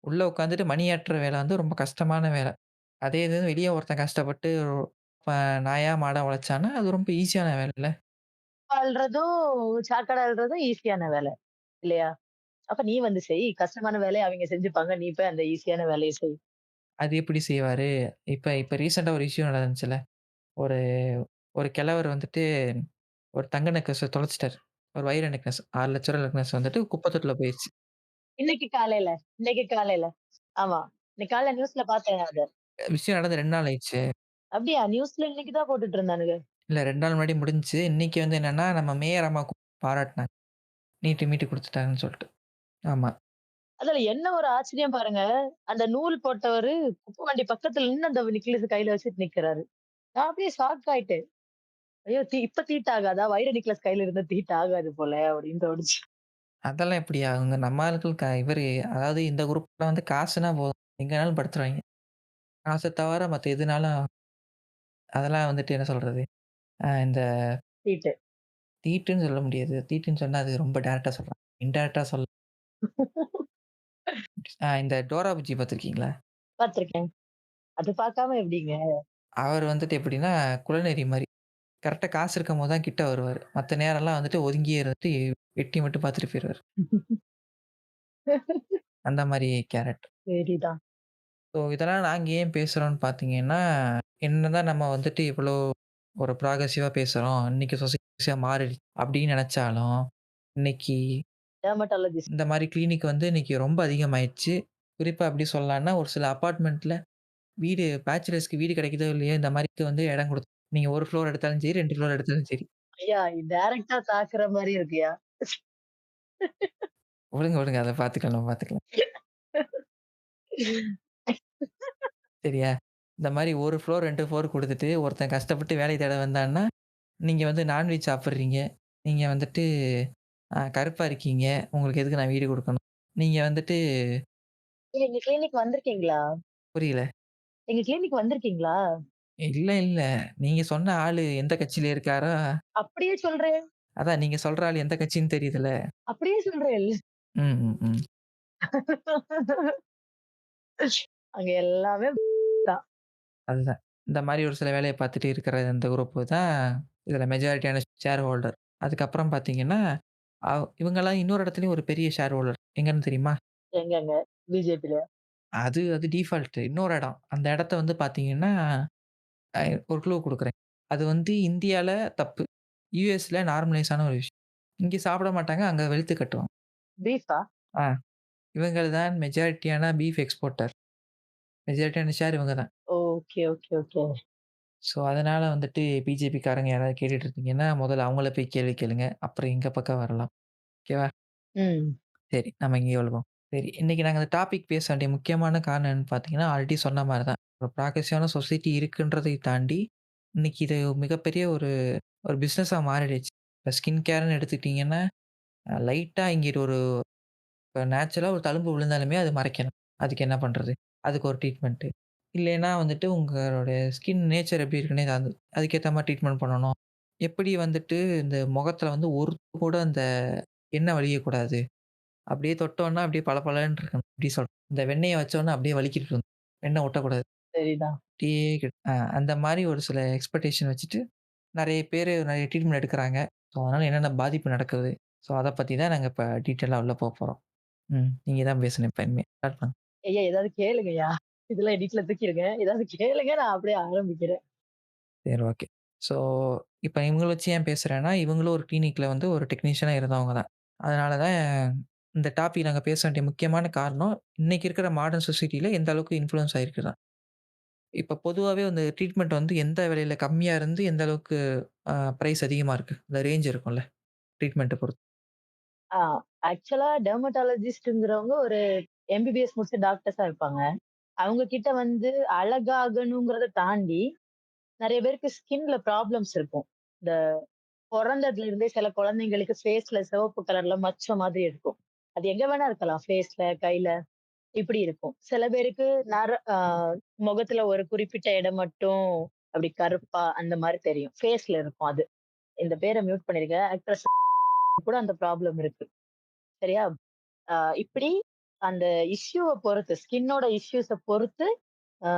உள்ள உட்காந்துட்டு மணி ஆட்டுற வேலை வந்து ரொம்ப கஷ்டமான வேலை. அதே இது வெளிய ஒருத்தன் கஷ்டப்பட்டு ப நாயா, மாடா உழைச்சான்னா, அது ரொம்ப ஈஸியான வேலைல்ல. அள்றதும், சாக்கடை அள்றதும் ஈஸியான வேலை. இல்லையா? அப்ப நீ வந்து செய். கஷ்டமான வேலைய அவைங்க செஞ்சுப்பாங்க. நீ போய் அந்த ஈஸியான வேலைய செய். அது எப்படி செய்வாரு? இப்ப இப்ப ரீசென்ட்டா ஒரு இஷ்யூ நடந்துச்சுல்ல. ஒரு ஒரு கிழவர் வந்துட்டு ஒரு தங்க நெக்லஸ தொலைச்சுட்டாரு. ஒரு வைர நெக்லஸ் ரூ. 6,00,000 நெக்லஸ் வந்துட்டு குப்பை தொட்டில போயிருச்சு. இன்னைக்கு காலையில இன்னைக்கு காலையில. ஆமா. இன்னைக்கு காலையில நியூஸ்ல பார்த்தேன் அத. விஷயம் நடந்து 2 நாள் ஆயிடுச்சு. அப்படியா? நியூஸ்ல இன்னைக்கு தான் போட்டுட்டு இருந்தானுங்க. இல்ல 2 நாள் முன்னாடி முடிஞ்சுச்சு. இன்னைக்கு வந்து என்னன்னா, நம்ம மேயர் அம்மா பாராட்டுனாங்க. நீட்டு மீட்டு குடுத்துட்டாங்கன்னு சொல்ட்டு. ஆமா. அதுல என்ன ஒரு ஆச்சரியம் பாருங்க. அந்த நூல் போட்டவரு குப்பை வண்டி பக்கத்துல நின்னு அந்த நெக்லஸ் கையில வச்சுட்டு நிக்கிறாரு. நான் அப்படியே ஷாக் ஆயிட்டேன். ஐயோ! இப்ப தீட்டாகாதா? வைர நெக்லஸ் கையில இருந்தா தீட்டாகாது போல அப்படின்னு தோணுச்சு. அதெல்லாம் எப்படி ஆகுங்க? நம்ம ஆட்கள் இவரு அதாவது இந்த குரூப்ல வந்து காசுனா போதும். எங்கனாலும் படுத்துருவாய்ங்க. காச தவிர மத்த எதுனாலும் அதெல்லாம் வந்துட்டு என்ன சொல்றது? இந்த தீட்டு. தீட்டுன்னு சொல்ல முடியாது. தீட்டுன்னு சொன்னா அது ரொம்ப டைரக்ட்டா சொல்லலாம். இன்டைரக்ட்டா சொல்லலாம். இந்த டோரா புஜ்ஜி பார்த்துருக்கீங்களா? பார்த்துருக்கேன். அது பார்க்காம எப்படிங்க? அவர் வந்துட்டு எப்படின்னா, குலநெறி மாரி. கரெக்ட்டா காசு இருக்கும்போது தான் கிட்ட வருவாரு. மத்த நேரம்லாம் வந்துட்டு ஒதுங்கியே இருந்துட்டு எட்டி மட்டும் பார்த்துட்டு போயிருவாரு. அந்த மாரி கேரக்டர். சரிதான். ஸோ இதெல்லாம் நாங்க ஏன் பேசுறோம்ன்னு பார்த்தீங்கன்னா, என்னதான் நம்ம வந்துட்டு இவ்வளோ ஒரு ப்ராக்ரசிவா பேசுறோம். இன்னைக்கு சொசைட்டியா மாறிடுச்சு அப்படின்னு நெனச்சாலும், இன்னைக்கு டெர்மடாலஜிஸ்ட். இந்த மாரி கிளினிக் வந்து இன்னைக்கு ரொம்ப அதிகமாயிருச்சு. குறிப்பா எப்படி சொல்லலாம்னா, ஒரு சில அபார்ட்மெண்ட்ல பேச்சுலர்ஸ்க்கு வீடு கிடைக்குதோ இல்லையோ, இந்த மாரிக்கு வந்து இடம் குடுத்து நீங்க 1 ஃப்ளோர் எடுத்தாலும் சரி, 2 ஃப்ளோர் எடுத்தாலும் சரி. ஐயா! டைரக்ட்டா தாக்குற மாரி இருக்குயா. விடுங்க, விடுங்க. அத பார்த்துக்கலாம், நம்ம பார்த்துக்கலாம். சரியா? இந்த மாரி 1 ஃப்ளோர், 2 ஃப்ளோர் குடுத்துட்டு, ஒருத்தன் கஷ்டப்பட்டு வேலை தேட வந்தான்னா, நீங்க வந்து நான்வெஜ் சாப்பிடுறீங்க. நீங்க வந்துட்டு கருப்பா இருக்கீங்க. உங்களுக்கு எதுக்கு நான் வீடு குடுக்கணும்? நீங்க வந்துட்டு எங்க கிளினிக் வந்திருக்கீங்களா? புரியல. எங்க கிளினிக் வந்திருக்கீங்களா? இல்ல, இல்ல. நீங்க சொன்ன ஆளு எந்த கட்சியில இருக்காரோ அப்படியே சொல்றேன். அதான் நீங்க சொல்ற ஆளு எந்த கட்சின்னு தெரியுதுல்ல. அப்படியே சொல்றேன். ம், ம், ம். அங்க எல்லாமே தான். அதுதான். இந்த மாரி ஒரு சில வேலைய பார்த்துட்டு இருக்கிற இந்த குரூப் தான் இதுல மெஜாரிட்டியான ஷேர் ஹோல்டர். அதுக்கப்புறம் பார்த்தீங்கன்னா, இவங்கலாம் இன்னொரு இடத்துலயும் ஒரு பெரிய ஷேர் ஹோல்டர். எங்கன்னு தெரியுமா? எங்கங்க? பிஜேபில. அது அது டிஃபால்ட். இன்னொரு இடம். அந்த இடத்த வந்து பார்த்தீங்கன்னா, அ ஒரு க்ளூ குடுக்குறேன். அது வந்து இந்தியால தப்பு. யுஎஸ்ல நார்மலைஸ் ஆன ஒரு விஷயம். இங்க சாப்பிட மாட்டாங்க. அங்க வெளுத்து கட்டுவாங்க. பீஃபா? ஆ இவங்கள் தான் மெஜாரிட்டியான பீஃப் எக்ஸ்போர்ட்டர். மெஜாரிட்டியான ஷேர் இவங்க தான். Okay, okay, okay. ஸோ, அதனால வந்துட்டு பிஜேபிக்காரங்க யாராவது கேட்டுட்டு இருந்தீங்கன்னா, முதல்ல அவங்கள போய் கேள்வி கேளுங்க. அப்புறம் எங்க பக்கம் வரலாம். ஓகேவா? ம். சரி, நம்ம இங்கேயே வருவோம். சரி, இன்னைக்கு நாங்க இந்த டாபிக் பேச வேண்டிய முக்கியமான காரணம் என்னன்னு பார்த்தீங்கன்னா, ஆல்ரெடி சொன்ன மாரி தான். ஒரு ப்ராக்ரசிவான சொசைட்டி இருக்குன்றதை தாண்டி, இன்னைக்கு இது மிகப்பெரிய ஒரு ஒரு பிசினஸா மாறிடுச்சு. இப்ப ஸ்கின் கேர்ன்னு எடுத்துக்கிட்டீங்கன்னா, லைட்டா இங்கிட்டு ஒரு இப்ப நேச்சுரலா ஒரு தழும்பு விழுந்தாலுமே அது மறைக்கணும். அதுக்கு என்ன பண்றது? அதுக்கு ஒரு ட்ரீட்மென்ட். இல்லைன்னா வந்துட்டு உங்களுடைய ஸ்கின் நேச்சர் எப்படி இருக்குன்னே அது அதுக்கேத்த மாரி ட்ரீட்மென்ட் பண்ணணும். எப்படி வந்துட்டு இந்த முகத்துல வந்து ஒரு கூட அந்த எண்ணெய் வழியக்கூடாது. அப்படியே தொட்டோம்னா அப்படியே பளபளன்னு இருக்கணும். இப்படி இந்த வெண்ணெய வச்சோம்னா அப்படியே வலிக்கிட்டு இருக்கணும். எண்ணெய் ஒட்டக்கூடாது. சரிதான். அப்படியே அந்த மாரி ஒரு சில எக்ஸ்பெக்டேஷன் வச்சுட்டு நெறைய பேரு நெறைய ட்ரீட்மென்ட் எடுக்குறாங்க. ஸோ, அதனால என்னென்ன பாதிப்பு நடக்குது? ஸோ, அத பத்தி தான் நாங்க இப்ப டீட்டெயிலா உள்ள போப்போறோம். நீங்க தான் பேசணும் இப்ப இனிமே. ஸ்டார்ட் பண்ணுங்க. ஐயா ஏதாவது கேளுங்கய்யா. இதெல்லாம் எடிட்ல தூக்கிருங்க. ஏதாவது கேளுங்க நான் அப்படியே ஆரம்பிக்கிறேன். சரி, ஓகே. ஸோ, இப்ப இவங்கள வச்சு ஏன் பேசுறேன்னா, இவங்களும் ஒரு கிளினிக்ல வந்து ஒரு டெக்னீஷியனா இருந்தவங்க தான். அதனால தான் இந்த டாபிக் நாங்க பேச வேண்டிய முக்கியமான காரணம், இன்னைக்கு இருக்கிற மாடர்ன் சொசைட்டில எந்த அளவுக்கு இன்ஃப்ளூயன்ஸ் ஆயிருக்கு தான். இப்ப பொதுவாவே வந்து ட்ரீட்மெண்ட் வந்து எந்த விலையில கம்மியா இருந்து எந்த அளவுக்கு பிரைஸ் அதிகமா இருக்கு. இந்த ரேஞ்ச் இருக்கும்ல, ட்ரீட்மெண்ட்ட பொறுத்து. ஆ ஆக்சுவலா டெர்மடாலஜிஸ்ட்ங்கிறவங்க ஒரு எம்பிபிஎஸ் முடிச்ச டாக்டர்ஸா இருப்பாங்க. அவங்க கிட்ட வந்து அழகாகணுங்கிறத தாண்டி, நெறைய பேருக்கு ஸ்கின்ல ப்ராப்ளம்ஸ் இருக்கும். இந்த பொறந்ததுல இருந்தே சில குழந்தைங்களுக்கு ஃபேஸ்ல சிவப்பு கலர்ல மச்சம் மாதிரி இருக்கும். அது எங்க வேணா இருக்கலாம். ஃபேஸ்ல, கையில இப்படி இருக்கும். சில பேருக்கு முகத்துல ஒரு குறிப்பிட்ட இடம் மட்டும் அப்படி கருப்பா அந்த மாரி தெரியும். ஃபேஸ்ல இருக்கும் அது. இந்த பேர மியூட் பண்ணிருங்க. ஆக்ட்ரஸ் கூட அந்த ப்ராப்ளம் இருக்கு. சரியா? அ இப்படி அந்த இஷ்யூவ பொறுத்து, ஸ்கின்னோட இஷ்யூஸ பொறுத்து அ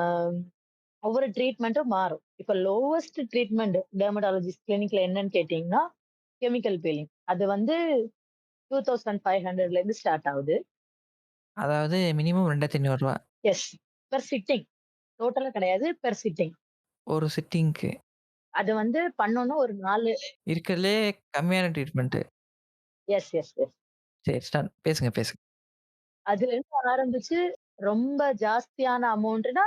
ஒவ்வொரு ட்ரீட்மெண்ட்டும் மாறும். இப்ப லோவஸ்ட் ட்ரீட்மெண்ட் டெர்மடாலஜிஸ்ட் கிளினிக்ல என்னன்னு கேட்டீங்கன்னா, கெமிக்கல் பீலிங். அது வந்து 2500ல இருந்து ஸ்டார்ட் ஆகுது. அதாவது மினிமம் ரூ. 2500 எஸ். Per sitting. டோட்டலா கிடையாது. Per sitting. ஒரு சிட்டிங்க்கு. அது வந்து பண்ணோம்னா ஒரு 4 இருக்கிறதுலயே கம்மியான ட்ரீட்மெண்ட். Yes, yes, yes. சரி ஸ்டார்ட். பேசுங்க, பேசுங்க. அதுலேருந்து ஆரம்பிச்சு ரொம்ப ஜாஸ்தியான அமௌண்ட்னா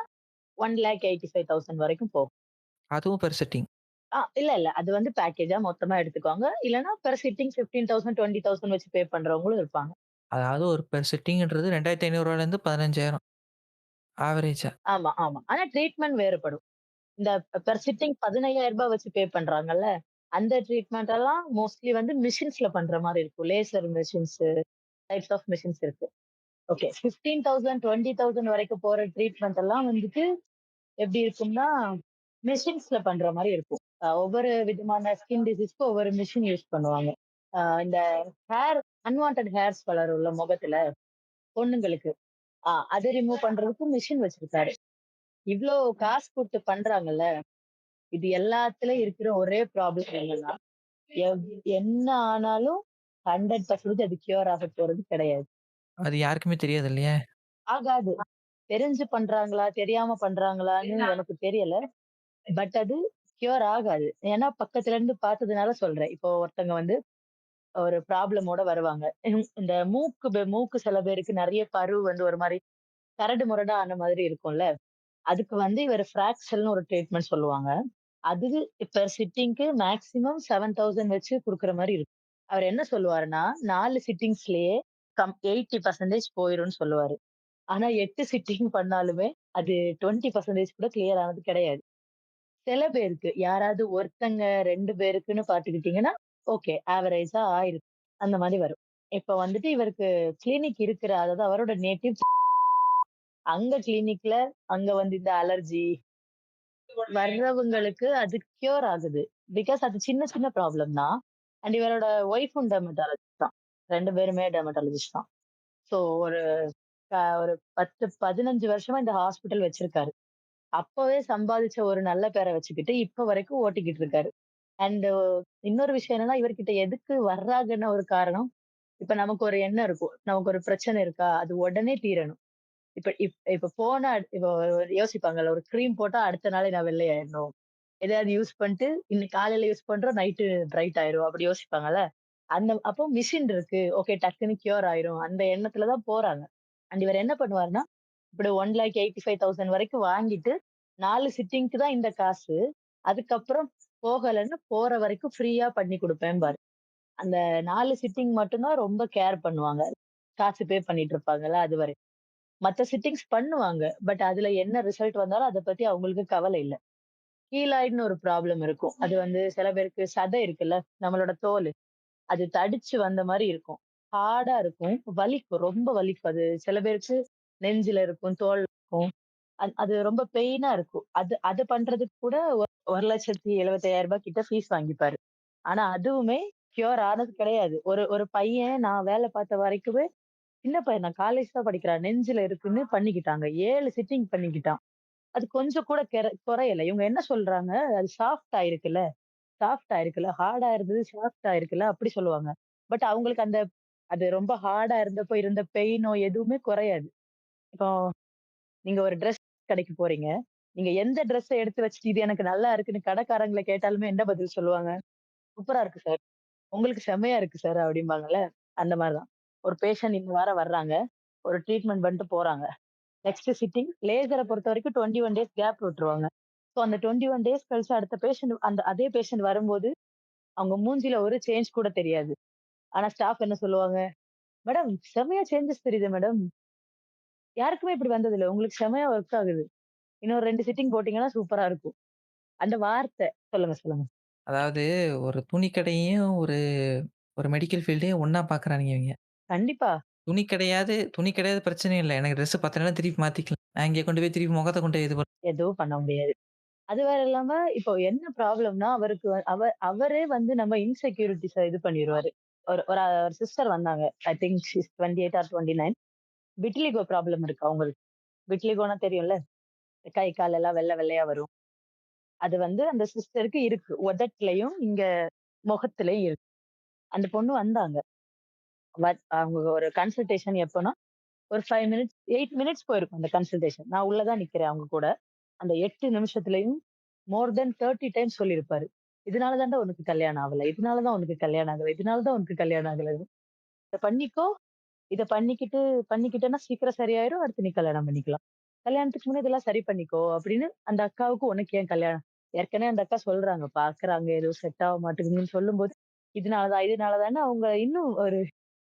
1,85,000 வரைக்கும் போகும். அதுவும் பெர் செட்டிங். இல்ல, இல்ல. அது வந்து பேக்கேஜா மொத்தமா எடுத்துக்குவாங்க. இல்லன்னா பெர் சிட்டிங் 15,000, 20,000 வச்சு பே பண்றவங்களும் இருப்பாங்க. அதாவது ஒரு பெர் சிட்டிங்ன்றது ரூ. 2500லேருந்து 15,000 ஆவரேஜா. ஆமா, ஆமா. ஆனா ட்ரீட்மெண்ட் வேறுபடும். இந்த பெர் சிட்டிங் ரூ. 15,000 வச்சு பே பண்றாங்கல்ல, அந்த ட்ரீட்மெண்ட் எல்லாம் மோஸ்ட்லி வந்து மிஷின்ஸ்ல பண்ற மாரி இருக்கும். Laser machines, types of machines இருக்கு. ஓகே. 15,000, 20,000 வரைக்கும் போற ட்ரீட்மெண்ட் எல்லாம் வந்துட்டு எப்படி இருக்கும்னா, மிஷின்ஸ்ல பண்ற மாரி இருக்கும். ஒவ்வொரு விதமான ஸ்கின் டிசீஸ்க்கும் ஒவ்வொரு மிஷின் யூஸ் பண்ணுவாங்க. இந்த ஹேர் அன்வான்டட் ஹேர்ஸ் வளரும்ல முகத்துல, பொண்ணுங்களுக்கு. அத ரிமூவ் பண்றதுக்கு மிஷின் வச்சிருக்காரு. இவ்ளோ காசு குடுத்து பண்றாங்கல்ல, இது எல்லாத்துலயும் இருக்கிற ஒரே ப்ராப்ளம் என்னன்னா, எவ் என்ன ஆனாலும் 100% அது கியூர் ஆக போறது கிடையாது. அது யாருக்குமே தெரியாது இல்லையா? ஆகாது. தெரிஞ்சு பண்றாங்களா? தெரியாம பண்றாங்களான்னு எனக்கு தெரியல. பட் அது கியூர் ஆகாது. ஏன்னா பக்கத்துல இருந்து பார்த்ததுனால சொல்றேன். இப்போ ஒருத்தங்க வந்து ஒரு ப்ராப்ளமோட வருவாங்க. இந்த மூக்கு சில பேருக்கு நெறைய பரு வந்து ஒரு மாரி கரடு முரடா ஆன மாதிரி இருக்கும்ல. அதுக்கு வந்து இவரு ஃப்ராக்ஷல்னு ஒரு ட்ரீட்மெண்ட் சொல்லுவாங்க. அது பெர் சிட்டிங்க்கு மேக்ஸிமம் 7,000 வச்சு குடுக்குற மாரி இருக்கும். அவரு என்ன சொல்லுவாருன்னா, 4 சிட்டிங்ஸ்லயே 80% போயிரும்னு சொல்லுவாரு. ஆனா 8 சிட்டிங் பண்ணாலுமே அது 20% கூட கிளியர் ஆனது கிடையாது. சில பேருக்கு யாராவது ஒருத்தங்க 2 பேருக்குன்னு பார்த்துக்கிட்டீங்கன்னா, ஓகே ஆவரேஜா ஆயிருக்கு. அந்த மாரி வரும். இப்ப வந்துட்டு இவருக்கு கிளினிக் இருக்கிற அதாவது அவரோட நேட்டிவ் அங்க கிளினிக்ல அங்க வந்து இந்த அலர்ஜி வர்றவங்களுக்கு அது கியூர் ஆகுது. பிகாஸ் அது சின்ன சின்ன ப்ராப்ளம் தான். அண்ட் இவரோட ஒய்ஃபும் டெர்மடாலஜிஸ்ட் தான். 2 பேருமே டெர்மடாலஜிஸ்ட் தான். சோ ஒரு ஒரு 10, 15 வருஷமா இந்த ஹாஸ்பிட்டல் வச்சிருக்காரு. அப்பவே சம்பாதிச்ச ஒரு நல்ல பேர வச்சுக்கிட்டு, இப்ப வரைக்கும் ஓட்டிக்கிட்டு இருக்காரு. அண்ட் இன்னொரு விஷயம் என்னன்னா, இவர்கிட்ட எதுக்கு வர்றாங்கன்னு ஒரு காரணம், இப்ப நமக்கு ஒரு எண்ணம் இருக்கும். நமக்கு ஒரு பிரச்சனை இருக்கா? அது உடனே தீரணும். இப்ப இப்ப போனா இப்போ யோசிப்பாங்கல்ல, ஒரு கிரீம் போட்டா அடுத்த நாளே நான் வெள்ளையாயிடணும். எதையாவது யூஸ் பண்ணிட்டு, இன்னைக்கு காலையில யூஸ் பண்றோம், நைட்டு பிரைட் ஆயிரும். அப்படி யோசிப்பாங்கல்ல. அப்போ மிஷின் இருக்கு. ஓகே டக்குன்னு கியூர் ஆயிரும். அந்த எண்ணத்துல தான் போறாங்க. அண்ட் இவர் என்ன பண்ணுவாருன்னா, இப்படி 1,85,000 வரைக்கும் வாங்கிட்டு, 4 சிட்டிங்க்கு தான் இந்த காசு. அதுக்கப்புறம் போகலன்னா, போற வரைக்கும் ஃப்ரீயா பண்ணி குடுப்பேன்பாரு. அந்த 4 சிட்டிங் மட்டும் தான் ரொம்ப கேர் பண்ணுவாங்க. காசு பே பண்ணிட்டு இருப்பாங்கல்ல, அதுவரை. மத்த சிட்டிங்ஸ் பண்ணுவாங்க. பட் அதுல என்ன ரிசல்ட் வந்தாலும் அத பத்தி அவங்களுக்கு கவலை இல்ல. கீலாய்டுன்னு ஒரு ப்ராப்ளம் இருக்கும். அது வந்து சில பேருக்கு சதை இருக்குல்ல, நம்மளோட தோலு. அது தடிச்சு வந்த மாரி இருக்கும். ஹார்டா இருக்கும். வலிக்கும். ரொம்ப வலிக்கும். அது சில பேருக்கு நெஞ்சில இருக்கும், தோள்ல இருக்கும். அது ரொம்ப பெயினா இருக்கும். அத பண்றதுக்கு கூட ரூ. 1,75,000 கிட்ட ஃபீஸ் வாங்கிப்பாரு. ஆனா அதுவுமே கியூர் ஆனது கிடையாது. ஒரு ஒரு பையன் நான் வேலை பார்த்த வரைக்குமே சின்ன பையன் தான் காலேஜ் தான் படிக்கிறான். நெஞ்சில இருக்குன்னு பண்ணிக்கிட்டாங்க. 7 சிட்டிங் பண்ணிக்கிட்டான். அது கொஞ்சம் கூட குறையல. இவங்க என்ன சொல்றாங்க, அது சாஃப்ட் ஆயிருக்குல்ல, ஹார்டா இருந்தது சாஃப்ட் ஆயிருக்குல்ல, அப்படி சொல்லுவாங்க. பட் அவங்களுக்கு அது ரொம்ப ஹார்டா இருந்தப்போ இருந்த பெயினோ எதுவுமே குறையாது. இப்போ நீங்க ஒரு ட்ரெஸ் கடைக்கு போறீங்க. நீங்க எந்த ட்ரெஸ்ஸ எடுத்து வச்சுட்டு இது எனக்கு நல்லா இருக்குன்னு கடைக்காரங்கள கேட்டாலுமே என்ன பதில் சொல்லுவாங்க? சூப்பரா இருக்கு சார். உங்களுக்கு செம்மையா இருக்கு சார் அப்படிம்பாங்கல்ல. அந்த மாரி தான். ஒரு பேஷண்ட் இந்த வாரம் வர்றாங்க. ஒரு ட்ரீட்மெண்ட் பண்ணிட்டு போறாங்க. நெக்ஸ்ட் சிட்டிங் லேசர பொறுத்தவரைக்கும் 21 டேஸ் கேப் விட்டுருவாங்க. ஸோ அந்த 21 டேஸ் கழிச்சு அடுத்த பேஷண்ட் அதே பேஷண்ட் வரும்போது, அவங்க மூஞ்சில ஒரு சேஞ்ச் கூட தெரியாது. ஆனா ஸ்டாஃப் என்ன சொல்லுவாங்க, "மேடம் செம்மையா சேஞ்சஸ் தெரியுது மேடம். யாருக்குமே இப்படி வந்ததில்ல. உங்களுக்கு செம்மையா ஒர்க் ஆகுது. இன்னும் 2 சிட்டிங் போட்டீங்கன்னா சூப்பரா இருக்கும்." அந்த வார்த்தை. சொல்லுங்க, சொல்லுங்க. அதாவது ஒரு துணி கடையையும், ஒரு ஒரு மெடிக்கல் ஃபீல்டையும் ஒண்ணா பார்க்குறானுங்க இவங்க. கண்டிப்பா. துணி கிடையாது பிரச்சனை இல்ல. எனக்கு ட்ரெஸ் பத்தலனா திருப்பி மாத்திக்கலாம். நான் இங்கே கொண்டு போய் திருப்பி முகத்த கொண்டு போய் இது எதுவும் பண்ண முடியாது. அது வேற இல்லாம இப்போ என்ன ப்ராப்ளம்னா, அவருக்கு அவரே வந்து நம்ம இன்செக்யூரிட்டீஸ இது பண்ணிருவாரு. ஒரு ஒரு சிஸ்டர் வந்தாங்க. I think she is 28 or 29. Vitiligo problem இருக்கு அவங்களுக்கு. விட்லிகோன்னா தெரியும்ல? கை, கால் எல்லாம் வெள்ளை வெள்ளையா வரும். அது வந்து அந்த சிஸ்டருக்கு இருக்கு. உதட்டுலயும், இங்க முகத்திலயும் இருக்கு. அந்த பொண்ணு வந்தாங்க. அவங்க ஒரு கன்சல்டேஷன் எப்பன்னா, ஒரு 5 மினிட்ஸ் 8 மினிட்ஸ் போயிருக்கும் அந்த கன்சல்டேஷன். நான் உள்ள தான் நிக்கிறேன் அவங்க கூட. அந்த 8 நிமிஷத்துலயும் மோர் தென் 30 டைம்ஸ் சொல்லியிருப்பாரு. "இதனால தான்டா உனக்கு கல்யாணம் ஆவல. இதனால தான் உனக்கு கல்யாணம் ஆகல. இதனால தான் உனக்கு கல்யாணம் ஆகல. இத பண்ணிக்கோ. இத பண்ணிக்கிட்டேன்னா சீக்கிரம் சரியாயிரும். அடுத்து நீ கல்யாணம் பண்ணிக்கலாம். கல்யாணத்துக்கு முன்னாடி இதெல்லாம் சரி பண்ணிக்கோ" அப்படின்னு அந்த அக்காவுக்கு உனக்கு ஏன் கல்யாணம்? ஏற்கனவே அந்த அக்கா சொல்றாங்க. பாக்குறாங்க ஏதோ செட் ஆக மாட்டேங்குதுன்னு சொல்லும்போது, இதனாலதான்னு அவங்க இன்னும் ஒரு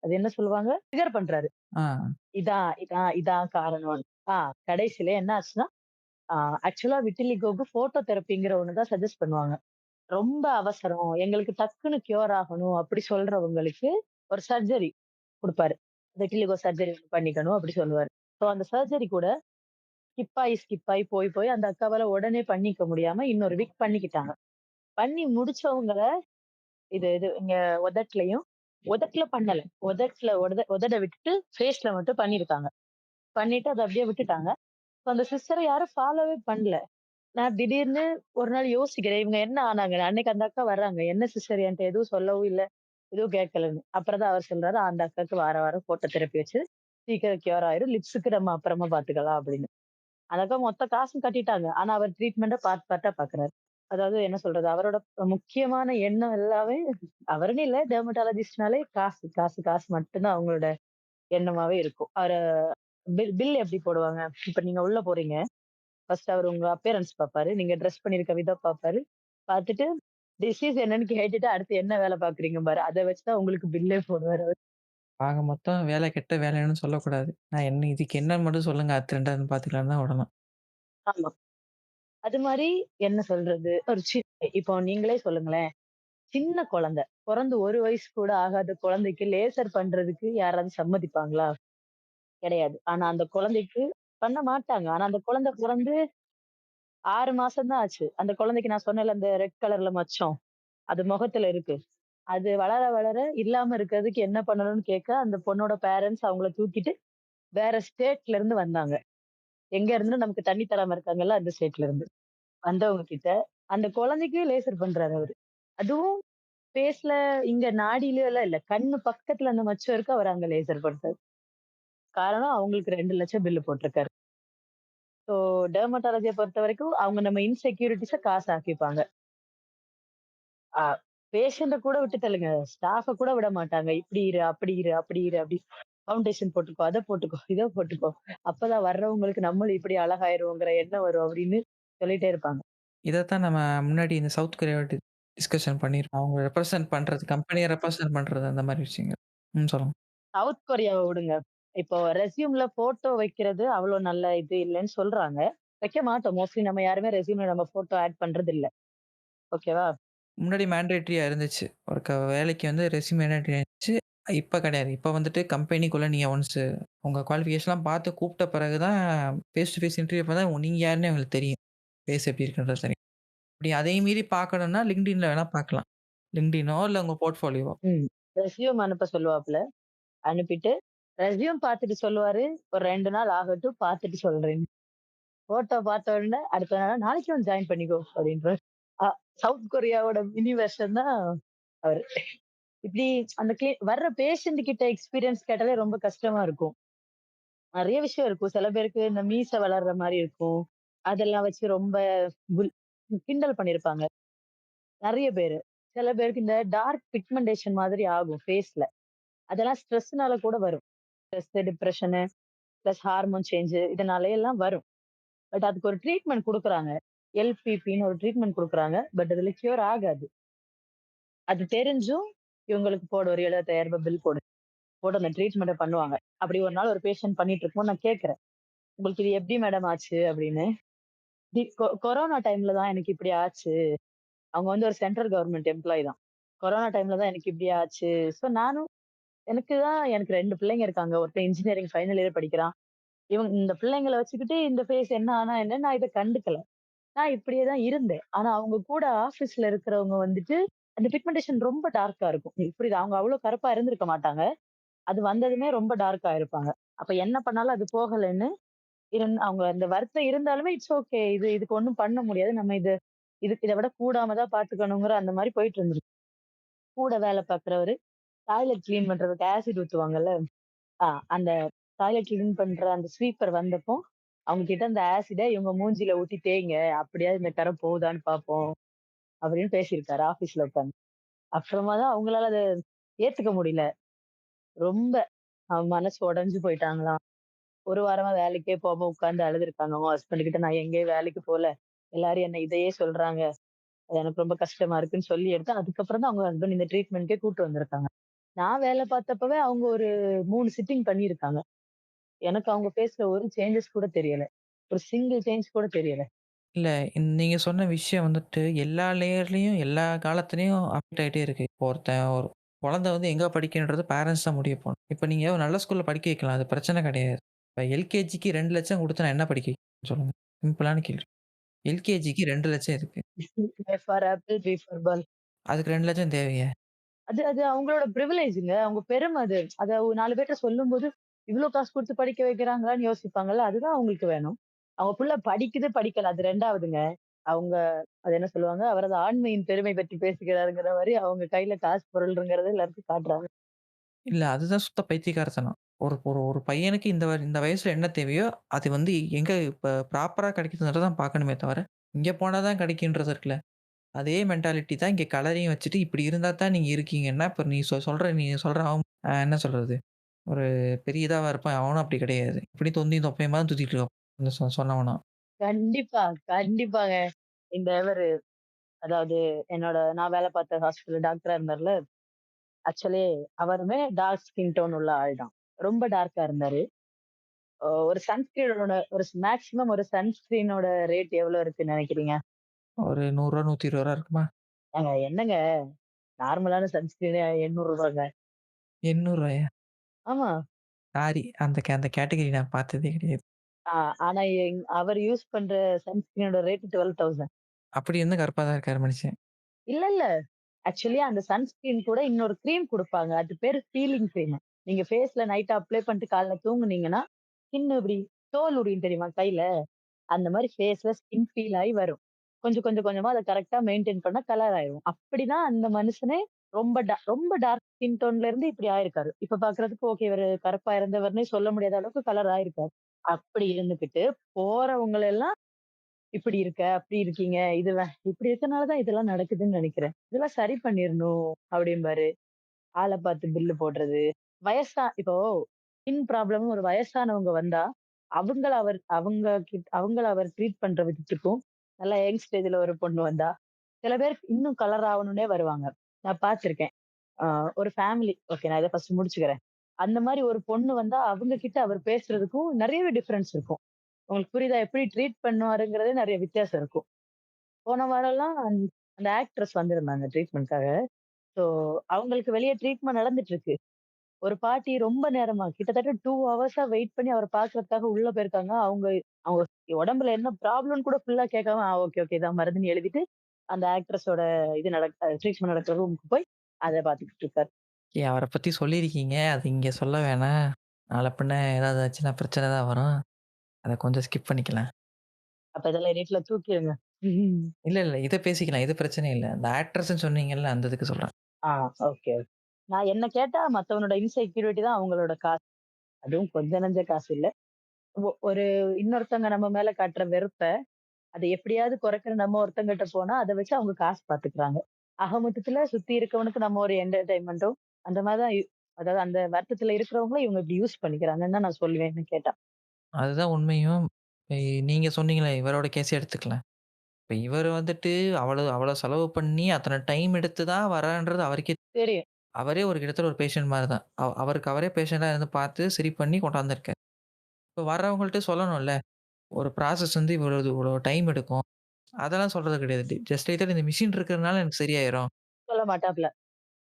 அது என்ன சொல்லுவாங்க? ட்ரிகர் பண்றாரு. ஆ. இதான் காரணம். ஆ கடைசியில என்ன ஆச்சுன்னா, ஆ ஆக்சுவலா விட்டிலிகோக்கு போட்டோ தெரப்பிங்கிற ஒண்ணு தான் சஜெஸ்ட் பண்ணுவாங்க. ரொம்ப அவசரம், எங்களுக்கு டக்குனு கியூர் ஆகணும் அப்படி சொல்றவங்களுக்கு ஒரு சர்ஜரி குடுப்பாரு. விட்டிலிகோ சர்ஜரி பண்ணிக்கணும் அப்படி சொல்லுவாரு. சோ அந்த சர்ஜரி கூட ஸ்கிப் ஆயி போய் அந்த அக்காவால உடனே பண்ணிக்க முடியாம இன்னொரு வீக் பண்ணிக்கிட்டாங்க. பண்ணி முடிச்சவங்கள இது இது இங்க உதட்டுலயும் உதட்டுல பண்ணல. உதட விட்டுட்டு ஃபேஸ்ல மட்டும் பண்ணியிருக்காங்க. பண்ணிட்டு அத அப்படியே விட்டுட்டாங்க. அந்த சிஸ்டர யாரும் ஃபாலோவே பண்ணல. நான் திடீர்னு ஒரு நாள் யோசிக்கிறேன். இவங்க என்ன ஆனாங்க? அன்னைக்கு அந்த அக்கா வர்றாங்க. என்ன சிஸ்டர் என்ட்ட எதுவும் சொல்லவும் இல்ல. எதுவும் கேட்கலன்னு. அப்புறம் தான் அவர் சொல்றாரு, அந்த அக்காக்கு வாரம் வாரம் போட்டோ தெரப்பி வச்சு சீக்கிரம் கியூர் ஆயிரும். லிப்ஸுக்கு நம்ம அப்புறமா பாத்துக்கலாம் அப்படின்னு. அந்த அக்கா மொத்த காசும் கட்டிட்டாங்க. ஆனா அவர் ட்ரீட்மெண்ட்ட பார்ட்டா பாக்குறாரு. அதாவது என்ன சொல்றது? அவரோட முக்கியமான எண்ணம் எல்லாமே அவருன்னு இல்ல டெர்மடாலஜிஸ்ட்னாலே காசு, காசு, காசு மட்டும் தான் அவங்களோட எண்ணமாவே இருக்கும். பில் பில் எப்படி போடுவாங்க? இப்ப நீங்க உள்ள போறீங்க. ஃபர்ஸ்ட் அவரு உங்க அப்பியரன்ஸ் பாப்பாரு. நீங்க டிரெஸ் பண்ணியிருக்க விதம் பாப்பாரு. பாத்துட்டு டிசீஸ் என்னன்னு கேட்டுட்டு அடுத்து என்ன வேலை பார்க்குறீங்க பாரு. அத வச்சு தான் உங்களுக்கு பில்லே போடுவாரு அவரு. ஆக மொத்தம் வேலை கெட்ட வேலைன்னு சொல்லக்கூடாது. நான் என்ன இதுக்கு என்னன்னு மட்டும் சொல்லுங்க. அடுத்து 2வது பார்த்துக்கலான்னு தான் விடணும். ஆமா. அது மாரி என்ன சொல்றது? ஒரு இப்போ நீங்களே சொல்லுங்களேன். சின்ன குழந்தை. பொறந்து 1 வயசு கூட ஆகாத குழந்தைக்கு லேசர் பண்றதுக்கு யாராவது சம்மதிப்பாங்களா? கிடையாது. ஆனா அந்த குழந்தைக்கு பண்ண மாட்டாங்க. ஆனா அந்த குழந்தை பொறந்து 6 மாசம் தான் ஆச்சு. அந்த குழந்தைக்கு நான் சொன்னேன்ல அந்த ரெட் கலர்ல மச்சம். அது முகத்துல இருக்கு. அது வளர வளர இல்லாம இருக்கிறதுக்கு என்ன பண்ணணும்னு கேட்க, அந்த பொண்ணோட பேரண்ட்ஸ் அவங்கள தூக்கிட்டு வேற ஸ்டேட்ல இருந்து வந்தாங்க. எங்க இருந்துன்னு நமக்கு தண்ணி தராம இருக்காங்கல்ல, அந்த ஸ்டேட்ல இருந்து. வந்தவங்க கிட்ட அந்த குழந்தைக்கு லேசர் பண்றாரு அவரு. அதுவும் ஃபேஸ்ல இங்க நாடிலயோ எல்லாம் இல்ல. கண்ணு பக்கத்துல அந்த மச்சம் இருக்கு. அவரு அங்க லேசர் பண்றாரு. காரணம் அவங்களுக்கு 2,00,000 பில் போட்டிருக்காரு. ஸோ டெர்மடாலஜிய பொறுத்தவரைக்கும் அவங்க நம்ம இன்செக்யூரிட்டீஸ காசு ஆக்கிப்பாங்க. அ பேஷண்ட்ட கூட விட்டு தள்ளுங்க. ஸ்டாஃப கூட விட மாட்டாங்க. இப்படி இரு, அப்படி இரு, அப்படி இரு, அப்படி ஃபவுண்டேஷன் போட்டுக்கோ, அத போட்டுக்கோ, இத போட்டுக்கோ. அப்பதான் வர்றவங்களுக்கு நம்மளும் இப்படி அழகாயிருவோங்கிற எண்ணம் வரும் அப்படின்னு சொல்லிட்டே இருப்பாங்க. இதத்தான் நம்ம முன்னாடி இந்த சவுத் கொரியாவ டிஸ்கஷன் பண்ணியிருக்கோம். அவங்க ரெப்ரசன்ட் பண்றது, கம்பெனிய ரெப்ரசன்ட் பண்றது அந்த மாரி விஷயங்கள். சொல்லுங்க. சவுத் கொரியாவ விடுங்க. இப்போ ரெஸ்யூம்ல ஃபோட்டோ வைக்கிறது அவ்வளோ நல்ல இது இல்லன்னு சொல்றாங்க. வைக்க மாட்டோம். மோஸ்ட்லி நம்ம யாருமே ரெஸ்யூம்ல நம்ம ஃபோட்டோ ஆட் பண்றது இல்ல. ஓகேவா? முன்னாடி மேண்டேட்டரியா இருந்துச்சு. ஒரு வேலைக்கு வந்து ரெஸ்யூம் மேண்டேட்டரியா இருந்துச்சு. இப்ப கிடையாது. இப்ப வந்துட்டு கம்பெனிக்குள்ள நீங்க ஒன்ஸ் உங்க குவாலிஃபிகேஷன்லாம் பார்த்து கூப்பிட்ட பிறகு தான் ஃபேஸ் டூ ஃபேஸ் இன்டர்வியூ அப்ப தான் நீங்க யாருன்னு அவங்களுக்கு தெரியும். ஃபேஸ் எப்படி இருக்குன்றது தெரியும். அப்படி அதையும் மீறி பார்க்கணும்னா LinkedInல வேணா பார்க்கலாம். LinkedIனோ இல்ல உங்க போர்ட்ஃபோலியோவோ. ம். ரெஸ்யூம் அனுப்ப சொல்லுவாப்ல. அனுப்பிட்டு ரெஸ்யூம் பார்த்துட்டு சொல்லுவாரு. ஒரு 2 நாள் ஆகட்டும் பார்த்துட்டு சொல்றேன்னு. ஃபோட்டோ பார்த்த உடனே அடுத்த நாள் நாளைக்கு வந்து ஜாயின் பண்ணிக்கோ அப்படின்றாரு. அ சவுத் கொரியாவோட மினி வெர்ஷன் தான் அவரு. இப்படி அந்த வர்ற பேஷண்ட் கிட்ட எக்ஸ்பீரியன்ஸ் கேட்டாலே ரொம்ப கஷ்டமா இருக்கும். நெறைய விஷயம் இருக்கும். சில பேருக்கு இந்த மீச வளர்ற மாரி இருக்கும். அதெல்லாம் வச்சு ரொம்ப புல் கிண்டல் பண்ணியிருப்பாங்க. நெறைய பேரு. சில பேருக்கு இந்த டார்க் பிக்மெண்டேஷன் மாதிரி ஆகும் ஃபேஸ்ல. அதெல்லாம் ஸ்ட்ரெஸ்னால கூட வரும். Stress, depression plus hormone change இதனால எல்லாம் வரும். பட் அதுக்கு ஒரு ட்ரீட்மெண்ட் குடுக்குறாங்க. எல்பிபின்னு ஒரு ட்ரீட்மெண்ட் குடுக்குறாங்க. பட் அதுல கியூர் ஆகாது. அது தெரிஞ்சும் இவங்களுக்கு போடு ஒரு ரூ. 75,000 பில் போடு. போட்டு அந்த ட்ரீட்மெண்ட்ட பண்ணுவாங்க. அப்படி ஒரு நாள் ஒரு பேஷண்ட் பண்ணிட்டு இருக்கும்போது நான் கேட்கிறேன். "உங்களுக்கு இது எப்படி மேடம் ஆச்சு?" அப்படின்னு. கொரோனா டைம்ல தான் எனக்கு இப்படி ஆச்சு. அவங்க வந்து ஒரு சென்ட்ரல் கவர்ன்மென்ட் எம்ப்ளாயி தான். கொரோனா டைம்ல தான் எனக்கு இப்படி ஆச்சு. ஸோ நானும் எனக்கு 2 பிள்ளைங்க இருக்காங்க. ஒருத்தன் இன்ஜினியரிங் ஃபைனல் இயர் படிக்கிறான். இந்த பிள்ளைங்கள வச்சுக்கிட்டு இந்த ஃபேஸ் என்ன ஆனா என்ன, நான் இத கண்டுக்கல. நான் இப்படியே தான் இருந்தேன். ஆனா அவங்க கூட ஆஃபீஸ்ல இருக்கிறவங்க வந்துட்டு, அந்த பிக்மெண்டேஷன் ரொம்ப டார்க்கா இருக்கும். புரியுதா? அவங்க அவ்ளோ கருப்பா இருந்திருக்க மாட்டாங்க. அது வந்ததுமே ரொம்ப டார்க்கா இருப்பாங்க. அப்ப என்ன பண்ணாலும் அது போகலன்னு, அவங்க அந்த வருத்தம் இருந்தாலுமே இட்ஸ் ஓகே. இதுக்கு ஒண்ணும் பண்ண முடியாது. நம்ம இத விட கூடாம தான் பார்த்துக்கணுங்கிற அந்த மாரி போயிட்டு இருந்துருக்கு. கூட வேலை பார்க்கிறவரு, டாய்லெட் கிளீன் பண்றதுக்கு ஆசிட் ஊத்துவாங்கல்ல. அந்த டாய்லெட் கிளீன் பண்ற அந்த ஸ்வீப்பர் வந்தப்போ, அவங்க கிட்ட அந்த ஆசிட இவங்க மூஞ்சில ஊத்தி தேய்ங்க. அப்படியாவது இந்த கரை போகுதான்னு பார்ப்போம். அப்படின்னு பேசியிருக்காரு ஆபீஸ்ல உட்கார்ந்து. அப்புறமா தான் அவங்களால அத ஏத்துக்க முடியல. ரொம்ப மனசு உடைஞ்சு போயிட்டாங்களாம். ஒரு வாரமா வேலைக்கே போகாம உட்கார்ந்து அழுதுருக்காங்க. அவங்க ஹஸ்பண்ட் கிட்ட நான் எங்கேயும் வேலைக்கு போல. எல்லாரும் என்ன இதையே சொல்றாங்க. அது எனக்கு ரொம்ப கஷ்டமா இருக்குன்னு சொல்லி எடுத்து, அதுக்கப்புறம் தான் அவங்க ஹஸ்பண்ட் இந்த ட்ரீட்மெண்ட்க்கே கூட்டு வந்திருக்காங்க. நான் வேலை பார்த்தப்பவே அவங்க ஒரு 3 சிட்டிங் பண்ணியிருக்காங்க. எனக்கு அவங்க ஃபேஸ்ல ஒரு சேஞ்சஸ் கூட தெரியல. ஒரு சிங்கிள் சேஞ்ச் கூட தெரியல. இல்ல நீங்க சொன்ன விஷயம் வந்துட்டு எல்லா லேயர்லயும், எல்லா காலத்துலயும் அப்டேட் ஆயிட்டே இருக்கு. இப்போ ஒரு குழந்தை வந்து எங்க படிக்கணுன்றது பேரண்ட்ஸ் தான் முடிவு பண்ணணும். இப்ப நீங்க ஒரு நல்ல ஸ்கூல்ல படிக்க வைக்கலாம். அது பிரச்சனை கிடையாது. இப்ப எல்கேஜிக்கு 2,00,000 குடுத்து நான் என்ன படிக்க வைக்க சொல்லுங்க? சிம்பிளான கேள்வி. எல்கேஜிக்கு 2,00,000 இருக்கு. A for apple, B for ball. அதுக்கு 2,00,000 தேவையா? அது அது அவங்களோட பிரிவிலேஜ்ங்க. அவங்க பெருமை அது. அத 4 பேர்ட்ட சொல்லும்போது, இவ்ளோ காசு குடுத்து படிக்க வைக்கிறாங்களான்னு யோசிப்பாங்கல்ல. அதுதான் அவங்களுக்கு வேணும். அவங்க புள்ள படிக்குது, படிக்கல. அது 2வதுங்க. அவங்க அது என்ன சொல்லுவாங்க? அவரது ஆண்மையின் பெருமை பற்றி பேசுகிறாருங்கிற மாரி அவங்க கையில காசு பொருள்ங்கிறத எல்லாருக்கும் காட்டுறாங்க. இல்ல அதுதான் சுத்த பைத்தியக்காரத்தனம். ஒரு ஒரு ஒரு பையனுக்கு இந்த வயசுல என்ன தேவையோ, அது வந்து எங்க இப்ப ப்ராப்பரா கிடைக்குதுன்றத தான் பார்க்கணுமே தவிர, இங்க போனா தான் கிடைக்குன்றது இருக்குல்ல. அதே மென்டாலிட்டி தான் இங்க கலரையும் வச்சுட்டு, இப்படி இருந்தா தான் நீங்க இருக்கீங்கன்னா, இப்ப நீ சொல்ற அவன் என்ன சொல்றது? ஒரு பெரிய இதாவா இருப்பான். அவனும் அப்படி கிடையாது. இப்படி தொந்தியும் தொப்பையுமா தான் சுத்திட்டு இருக்கான். சொன்னவனும். கண்டிப்பா, கண்டிப்பாங்க. இந்த இவரு அதாவது நான் வேலை பார்த்த ஹாஸ்பிட்டல்ல டாக்டரா இருந்தார்ல, ஆக்சுவலி அவருமே டார்க் ஸ்கின் டோன் உள்ள ஆள் தான். ரொம்ப டார்க்கா இருந்தாரு. ஒரு சன்ஸ்கிரீனோட மேக்ஸிமம் ஒரு சன்ஸ்கிரீனோட ரேட் எவ்வளோ இருக்குன்னு நெனைக்கிறீங்க? ஒரு ரூ. 100 ரூ. 120 இருக்குமா? ஏங்க என்னங்க நார்மலான சன்ஸ்கிரீனே ரூ. 800 ரூ. 800. ஆமா. சாரி. அந்த கேட்டகரி நான் பார்த்ததே கிடையாது. ஆ ஆனா அவர் யூஸ் பண்ற சன்ஸ்கிரீனோட ரேட் 12,000. அப்படி இருந்தும் கருப்பா தான் இருக்காரு மனுஷன். இல்ல, இல்ல. ஆக்சுவலி அந்த சன்ஸ்கிரீன் கூட இன்னொரு கிரீம் குடுப்பாங்க. அது பேரு பீலிங் கிரீம். நீங்க ஃபேஸ்ல நைட் அப்ளை பண்ணிட்டு காலைல தூங்குனீங்கன்னா, ஸ்கின் இப்படி தோல் உரியும் தெரியுமா கையில? அந்த மாரி ஃபேஸ்ல ஸ்கின் பீல் ஆயி வரும். கொஞ்சம் கொஞ்சம் கொஞ்சமா அத கரெக்ட்டா மெயின்டெயின் பண்ணா கலர் ஆயிரும். அப்படிதான் அந்த மனுஷனே ரொம்ப டார்க் ஸ்கின் டோன்ல இருந்து இப்படி ஆயிருக்காரு. இப்ப பார்க்கறதுக்கு ஓகே இவரு கருப்பா இருந்தவர்னே சொல்ல முடியாத அளவுக்கு கலர் ஆயிருக்காரு. அப்படி இருந்துகிட்டு போறவங்கள எல்லாம் இப்படி இருக்க, அப்படி இருக்கீங்க. இப்படி இருக்கனால தான் இதெல்லாம் நடக்குதுன்னு நெனைக்கிறேன். இதெல்லாம் சரி பண்ணிறணும் அப்படிம்பாரு. ஆள பார்த்து பில்லு போடுறது. இப்போ ஸ்கின் ப்ராப்ளம்னு ஒரு வயசானவங்க வந்தா, அவங்கள அவர் ட்ரீட் பண்ற விதத்துக்கும், நல்லா யங் ஸ்டேஜ்ல ஒரு பொண்ணு வந்தா, சில பேர் இன்னும் கலர் ஆவணும்னே வருவாங்க. நான் பார்த்துருக்கேன். அ ஒரு ஃபேமிலி ஓகே நான் இத ஃபர்ஸ்ட் முடிச்சுக்கிறேன். அந்த மாரி ஒரு பொண்ணு வந்தா, அவங்க கிட்ட அவர் பேசுறதுக்கும் நெறையவே டிஃபரன்ஸ் இருக்கும். உங்களுக்கு புரியுதா? எப்படி ட்ரீட் பண்ணுவாருங்கிறதே நெறைய வித்தியாசம் இருக்கும். போன வாரம்லாம் அந்த ஆக்ட்ரஸ் வந்திருந்தாங்க ட்ரீட்மெண்ட்காக. ஸோ அவங்களுக்கு வெளிய ட்ரீட்மெண்ட் நடந்துட்டு இருக்கு. ஒரு பாட்டி ரொம்ப நேரமா கிட்டத்தட்ட 2 ஹவர்ஸா வெயிட் பண்ணி அவர பார்க்கறதுக்காக உள்ள போயிருக்காங்க. அவங்க அவங்க உடம்புல என்ன ப்ராப்ளம்னு கூட ஃபுல்லா கேட்காம, ஓகே, ஓகே இதான் மருந்துன்னு எழுதிட்டு, அந்த ஆக்ட்ரஸோட ட்ரீட்மெண்ட் நடக்கிற ரூமுக்கு போய் அத பார்த்துக்கிட்டு இருக்காரு. அவர பத்தி சொல்லியிருக்கீங்க. அது இங்க சொல்ல வேணாம். நாள பின்ன ஏதாவது ஆச்சுன்னா பிரச்சனை தான் வரும். அத கொஞ்சம் ஸ்கிப் பண்ணிக்கலாம். அப்ப இதெல்லாம் எடிட்ல தூக்கிருங்க. ம்ஹ்ம். இல்ல. இத பேசிக்கலாம். இது பிரச்சனை இல்ல. அந்த ஆக்ட்ரஸ்ன்னு சொன்னீங்கல்ல, அந்த இதுக்கு சொல்றேன். ஆ ஓகே. நான் என்ன கேட்டா மத்தவனோட இன்செக்யூரிட்டி தான் அவங்களோட காசு. அதுவும் கொஞ்சம் நஞ்ச காசு இல்ல. ஒரு இன்னொருத்தவங்க நம்ம மேல காட்டுற வெறுப்ப அத எப்படியாவது குறைக்கிற நம்ம ஒருத்தங்கிட்ட போனா, அத வச்சு அவங்க காசு பாத்துக்குறாங்க. ஆக மொத்தத்துல சுத்தி இருக்கவனுக்கு நம்ம ஒரு என்டர்டெயின்மென்ட்டும், அந்த மாரி தான் அதாவது அந்த வருத்தத்துல இருக்கிறவங்கள இவங்க இப்படி யூஸ் பண்ணிக்கிறாங்கன்னு தான் நான் சொல்லுவேன் என்ன கேட்டா. அதுதான் உண்மையும். இப்ப நீங்க சொன்னீங்களே, இவரோட கேஸே எடுத்துக்கலாம். இப்ப இவரு வந்துட்டு அவ்வளோ அவ்வளோ செலவு பண்ணி, அத்தன டைம் எடுத்து தான் வரான்றது அவருக்கே தெரியும். அவரே ஒரு கிட்டத்தட்ட ஒரு பேஷண்ட் மாரி தான். அவருக்கு அவரே பேஷண்ட்டா இருந்து பார்த்து சரி பண்ணி கொண்டாந்துருக்காரு. இப்ப வர்றவங்கள்ட்ட சொல்லணும்ல. ஒரு ப்ராசஸ் வந்து இவ்வளோ டைம் எடுக்கும். அதெல்லாம் சொல்றது கிடையாது. ஜஸ்ட் லைட்டா இந்த மிஷின் இருக்கிறதுனால எனக்கு சரியாயிரும். சொல்ல மாட்டாப்ல.